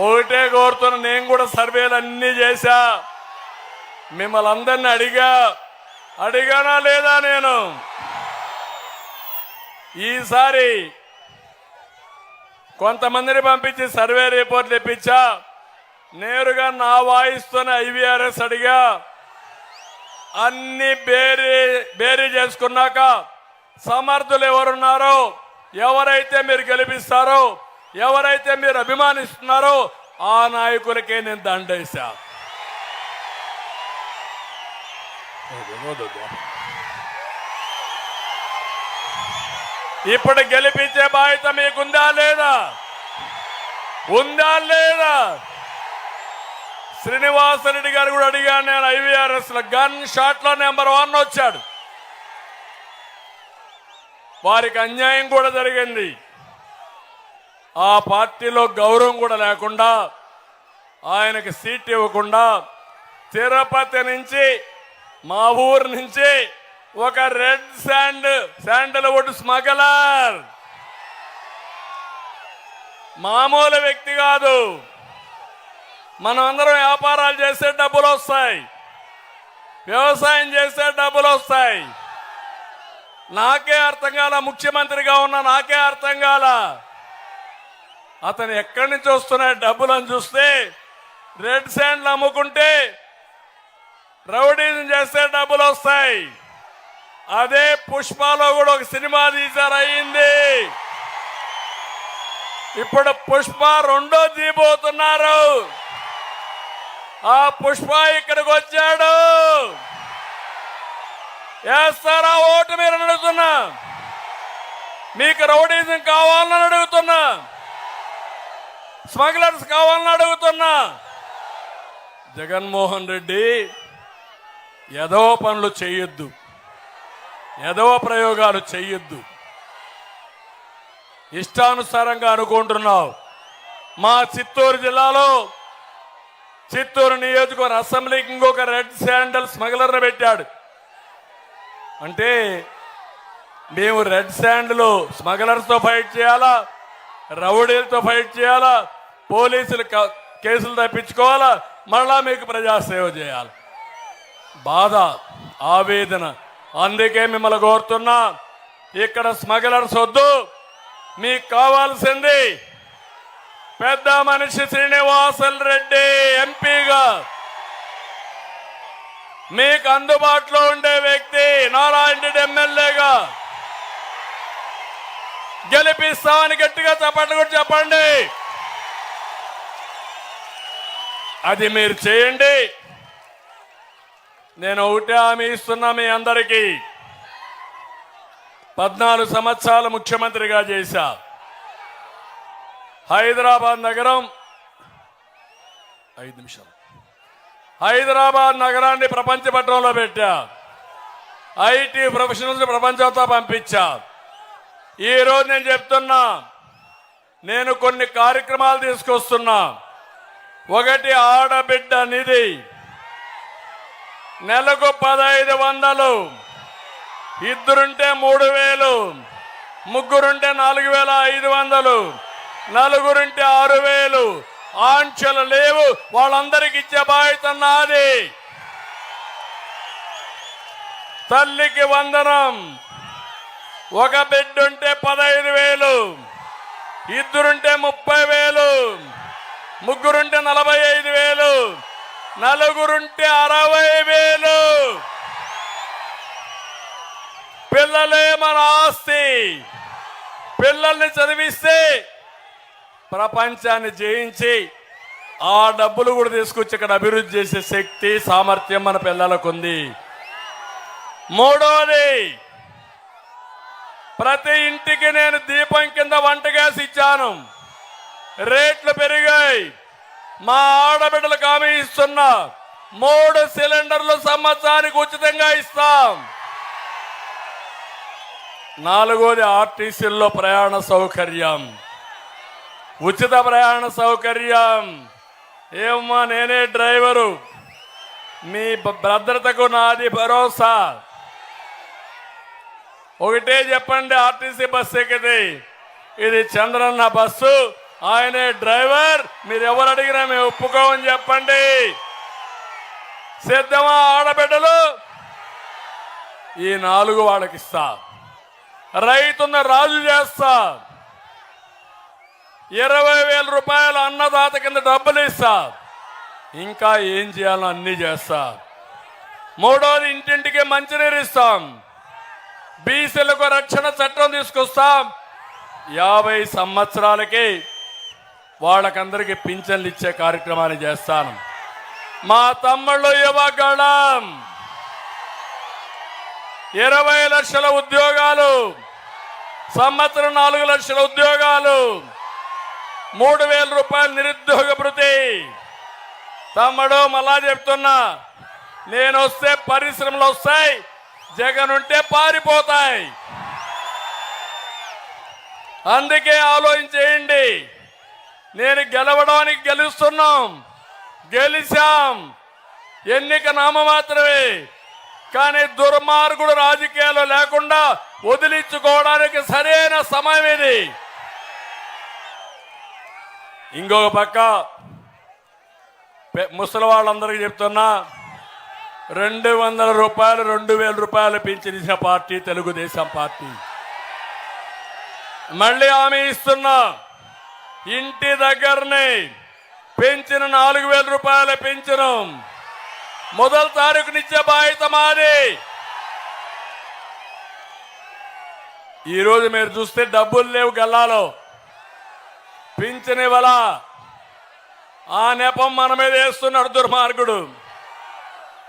ఒకటే కోరుతున్నా, నేను కూడా సర్వేలు అన్నీ చేశా, మిమ్మల్ని అందరినీ అడిగానా లేదా? నేను ఈసారి కొంతమందిని పంపించి సర్వే రిపోర్ట్లు ఇప్పించా. నేరుగా నా వాయిస్తోనే ఐవీఆర్ఎస్ అడిగా. అన్ని బేరీ చేసుకున్నాక సమర్థులు ఎవరున్నారో, ఎవరైతే మీరు గెలిపిస్తారో, ఎవరైతే మీరు అభిమానిస్తున్నారో ఆ నాయకులకే నేను దండేశా. ఇప్పుడు గెలిపించే బాధ్యత మీకుందా లేదా? ఉందా లేదా? శ్రీనివాసరెడ్డి గారు కూడా అడిగాను నేను. ఐవీఆర్ఎస్ లో గన్ షాట్ లో నెంబర్ 1 వచ్చాడు. వారికి అన్యాయం కూడా జరిగింది. ఆ పార్టీలో గౌరవం కూడా లేకుండా, ఆయనకి సీట్ ఇవ్వకుండా, తిరుపతి నుంచి మా ఊరు నుంచి ఒక రెడ్ శాండల్వుడ్ స్మగ్లర్, మామూలు వ్యక్తి కాదు. మనం అందరం వ్యాపారాలు చేసే డబ్బులు వస్తాయి, వ్యవసాయం చేసే డబ్బులు వస్తాయి. నాకే అర్థం కాల, ముఖ్యమంత్రిగా ఉన్న నాకే అర్థం కాల. అతను ఎక్కడి నుంచి వస్తున్నాయి డబ్బులను చూస్తే, రెడ్ శాండ్లు అమ్ముకుంటే రౌడీని చేస్తే డబ్బులు వస్తాయి. అదే పుష్పలో కూడా ఒక సినిమా తీశారు, అయింది. ఇప్పుడు పుష్ప 2 తీయబోతున్నారు. ఆ పుష్ప ఇక్కడికి వచ్చాడు. వేస్తారా ఓటు మీరు అడుగుతున్నా? మీకు రౌడీజం కావాలని అడుగుతున్నా, స్మగ్లర్స్ కావాలని అడుగుతున్నా. జగన్మోహన్ రెడ్డి ఎదవ పనులు చేయొద్దు, ఎదవ ప్రయోగాలు చేయొద్దు. ఇష్టానుసారంగా అనుకుంటున్నావు. మా చిత్తూరు జిల్లాలో, చిత్తూరు నియోజకవర్గ అసెంబ్లీకి ఇంకొక రెడ్ శాండల్ స్మగ్లర్ని పెట్టాడు. అంటే మేము రెడ్ శాండ్లో స్మగ్లర్స్తో ఫైట్ చేయాలా, రౌడీలతో ఫైట్ చేయాలా, పోలీసులు కేసులు తప్పించుకోవాలా, మళ్ళా మీకు ప్రజాసేవ చేయాలి. బాధ, ఆవేదన. అందుకే మిమ్మల్ని కోరుతున్నా, ఇక్కడ స్మగ్లర్స్ వద్దు. మీకు కావాల్సింది పెద్ద మనిషి శ్రీనివాసులు రెడ్డి ఎంపీగా, మీకు అందుబాటులో ఉండే వ్యక్తి నారాయణ రెడ్డి ఎమ్మెల్యేగా గెలిపిస్తామని గట్టిగా చప్పట్లు కూడా చెప్పండి. అది మీరు చేయండి. నేను ఒకటే హామీ ఇస్తున్నా మీ అందరికీ. 14 సంవత్సరాలు ముఖ్యమంత్రిగా చేశా. హైదరాబాద్ నగరం 5 నిమిషాలు హైదరాబాద్ నగరాన్ని ప్రపంచ పట్టణంలో పెట్టా. ఐటీ ప్రొఫెషనల్స్ ప్రపంచంతో పంపించా. ఈరోజు నేను చెప్తున్నా, నేను కొన్ని కార్యక్రమాలు తీసుకొస్తున్నా. ఒకటి ఆడబిడ్డ నిధి, నెలకు 1500, ఇద్దరుంటే 3000, ముగ్గురుంటే 4500, నలుగురుంటే 6000. ఆంక్షలు లేవు, వాళ్ళందరికి ఇచ్చే బాధ్యత నాది. తల్లికి వందనం, ఒక బిడ్డుంటే 15000, ఇద్దరుంటే 30000, ముగ్గురుంటే 45000, నలుగురుంటే 60000. పిల్లలే మన ఆస్తి. పిల్లల్ని చదివిస్తే ప్రపంచాన్ని జయించి ఆ డబ్బులు కూడా తీసుకొచ్చి ఇక్కడ అభివృద్ధి చేసే శక్తి, సామర్థ్యం మన పిల్లలకు ఉంది. మూడోది, ప్రతి ఇంటికి నేను దీపం కింద వంట గ్యాస్ ఇచ్చాను. రేట్లు పెరిగాయి. మా ఆడబిడ్డలకు హామీ ఇస్తున్నా, 3 సిలిండర్లు సంవత్సరానికి ఉచితంగా ఇస్తాం. నాలుగోది, ఆర్టీసీల్లో ప్రయాణ సౌకర్యం, ఉచిత ప్రయాణ సౌకర్యం. ఏమమ్మా, నేనే డ్రైవరు, మీ భద్రతకు నాది భరోసా. ఒకటే చెప్పండి, ఆర్టీసీ బస్సు ఎక్కితే ఇది చంద్రన్న బస్సు, ఆయనే డ్రైవర్, మీరు ఎవరు అడిగినా మేము ఒప్పుకోమని చెప్పండి. సిద్ధమా ఆడబిడ్డలు? ఈ 4 వాళ్ళకి ఇస్తా. రైతున్న రాజు చేస్తా. 20,000 రూపాయలు అన్నదాత కింద డబ్బులు ఇస్తా. ఇంకా ఏం చేయాలో అన్ని చేస్తా. మూడోది, ఇంటింటికి మంచినీరు ఇస్తాం. బీసీలకు రక్షణ చట్టం తీసుకొస్తాం. 50 సంవత్సరాలకి వాళ్ళకందరికీ పింఛన్లు ఇచ్చే కార్యక్రమాన్ని చేస్తాను. మా తమ్ముళ్ళు యువగళం 20 లక్షల ఉద్యోగాలు, సంవత్సరం 4 లక్షల ఉద్యోగాలు, 3000 రూపాయలు నిరుద్యోగ భృతి. తమ్ముడు మళ్ళా చెప్తున్నా, నేను వస్తే పరిశ్రమలు వస్తాయి, జగన్ ఉంటే పారిపోతాయి. అందుకే ఆలోచించేయండి. నేను గెలవడానికి గెలుస్తున్నాం, గెలిచాం. ఎన్నిక నామమాత్రమే. కానీ దుర్మార్గుడు రాజకీయాలు లేకుండా వదిలించుకోవడానికి సరైన సమయం ఇది. ఇంకొక పక్క ముసలి వాళ్ళందరికీ చెప్తున్నా, 200 రూపాయలు, 2000 రూపాయలు పెంచిన పార్టీ తెలుగుదేశం పార్టీ. మళ్ళీ హామీ ఇస్తున్నా, ఇంటి దగ్గరనే పెంచిన 4000 రూపాయల పెంచను మొదటి తారీఖునిచ్చే బాధ్యత మాది. ఈరోజు మీరు చూస్తే డబ్బులు లేవు గల్లాలో, పింఛని వల్ల ఆ నెపం మన మీద వేస్తున్నాడు దుర్మార్గుడు.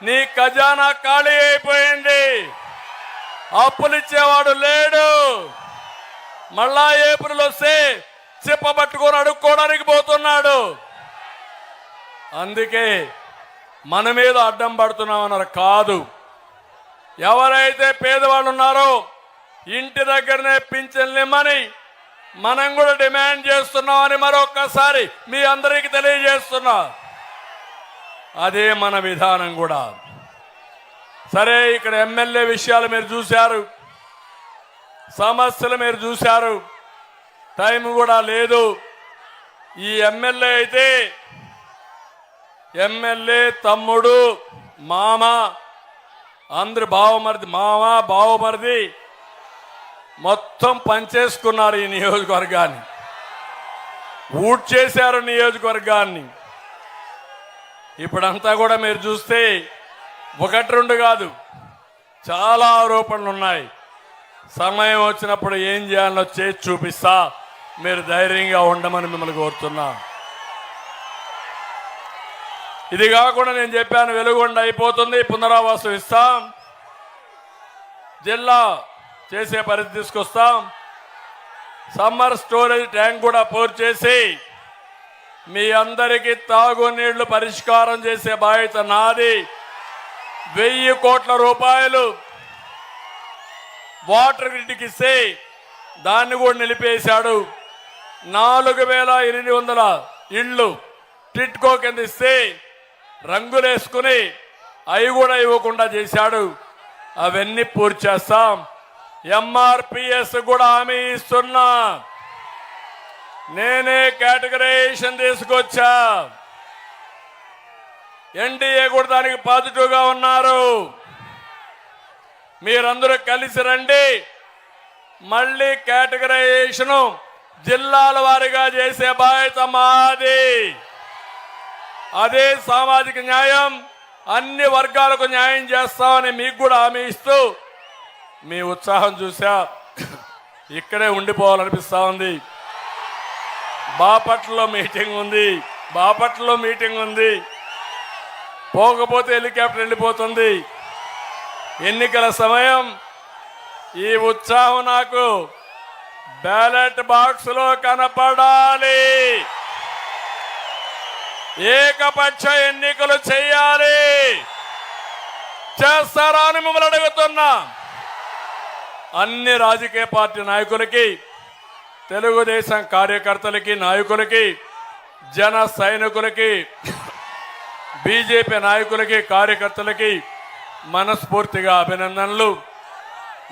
నీ ఖజానా ఖాళీ అయిపోయింది, అప్పులు ఇచ్చేవాడు లేడు. మళ్ళా ఏప్రిల్ వస్తే చెప్పబట్టుకొని అడుక్కోవడానికి పోతున్నాడు. అందుకే మన మీద అడ్డం పడుతున్నామన్నారు కాదు. ఎవరైతే పేదవాళ్ళు ఉన్నారో ఇంటి దగ్గరనే పింఛన్లు ఇమ్మని మనం కూడా డిమాండ్ చేస్తున్నామని మరొక్కసారి మీ అందరికీ తెలియజేస్తున్నా. అదే మన విధానం కూడా. సరే, ఇక్కడ ఎమ్మెల్యే విషయాలు మీరు చూశారు. సమస్యలు మీరు చూశారు. టైం కూడా లేదు. ఈ ఎమ్మెల్యే అయితే ఎమ్మెల్యే తమ్ముడు మామ అందరు బావమరిది మొత్తం పనిచేసుకున్నారు. ఈ నియోజకవర్గాన్ని ఊడ్చేశారు. నియోజకవర్గాన్ని ఇప్పుడంతా కూడా మీరు చూస్తే 1-2 కాదు, చాలా ఆరోపణలు ఉన్నాయి. సమయం వచ్చినప్పుడు ఏం చేయాలో చేసి చూపిస్తా. మీరు ధైర్యంగా ఉండమని మిమ్మల్ని కోరుతున్నా. ఇది కాకుండా నేను చెప్పాను, వెలుగొండ అయిపోతుంది, పునరావాసం ఇస్తాం, జిల్లా చేసే పరిస్థితి తీసుకొస్తాం, సమ్మర్ స్టోరేజ్ ట్యాంక్ కూడా పూర్తి చేసి మీ అందరికీ తాగునీళ్లు పరిష్కారం చేసే బాధ్యత నాది. 1000 కోట్ల రూపాయలు వాటర్ గ్రిడ్కి ఇస్తే దాన్ని కూడా నిలిపేశాడు. 4800 ఇళ్ళు టిట్కో కింద ఇస్తే రంగులేసుకుని అవి కూడా ఇవ్వకుండా చేశాడు. అవన్నీ పూర్తి చేస్తాం. ఎంఆర్పిఎస్ కూడా హామీ ఇస్తున్నా. నేనే కేటగరైజేషన్ తీసుకొచ్చా. ఎన్డీఏ కూడా దానికి పాజిటివ్గా ఉన్నారు. మీరందరూ కలిసి రండి. మళ్ళీ కేటగరైజేషన్ జిల్లాల వారీగా చేసే బాధ్యత మాది. అదే సామాజిక న్యాయం, అన్ని వర్గాలకు న్యాయం చేస్తామని మీకు కూడా హామీ ఇస్తూ మీ ఉత్సాహం చూసా ఇక్కడే ఉండిపోవాలనిపిస్తా ఉంది. బాపట్లలో మీటింగ్ ఉంది. పోకపోతే హెలికాప్టర్ వెళ్ళిపోతుంది. ఎన్నికల సమయం. ఈ ఉత్సాహం నాకు బ్యాలెట్ బాక్స్ లో కనపడాలి. ఏకపక్ష ఎన్నికలు చేయాలి. చేస్తారా అని మిమ్మల్ని అడుగుతున్నా. అన్ని రాజకీయ పార్టీ నాయకులకి, తెలుగుదేశం కార్యకర్తలకి, నాయకులకి, జన సైనికులకి, బీజేపీ నాయకులకి, కార్యకర్తలకి మనస్ఫూర్తిగా అభినందనలు.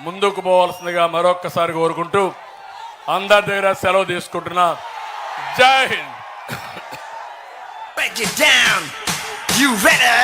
ముందుకు పోవాల్సిందిగా మరొక్కసారి కోరుకుంటూ అందరి దగ్గర సెలవు తీసుకుంటున్నా. జై Hind. Break it down. You ready?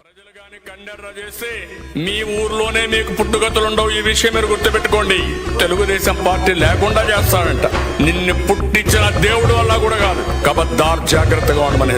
ప్రజలు గాని కండెర్ర చేస్తే మీ ఊర్లోనే మీకు పుట్టుగతులు ఉండవు. ఈ విషయం మీరు గుర్తుపెట్టుకోండి. తెలుగుదేశం పార్టీ లేకుండా చేస్తాడంట. నిన్ను పుట్టించిన దేవుడు వల్ల కూడా కాదు. కబద్దార్, జాగ్రత్తగా ఉండమని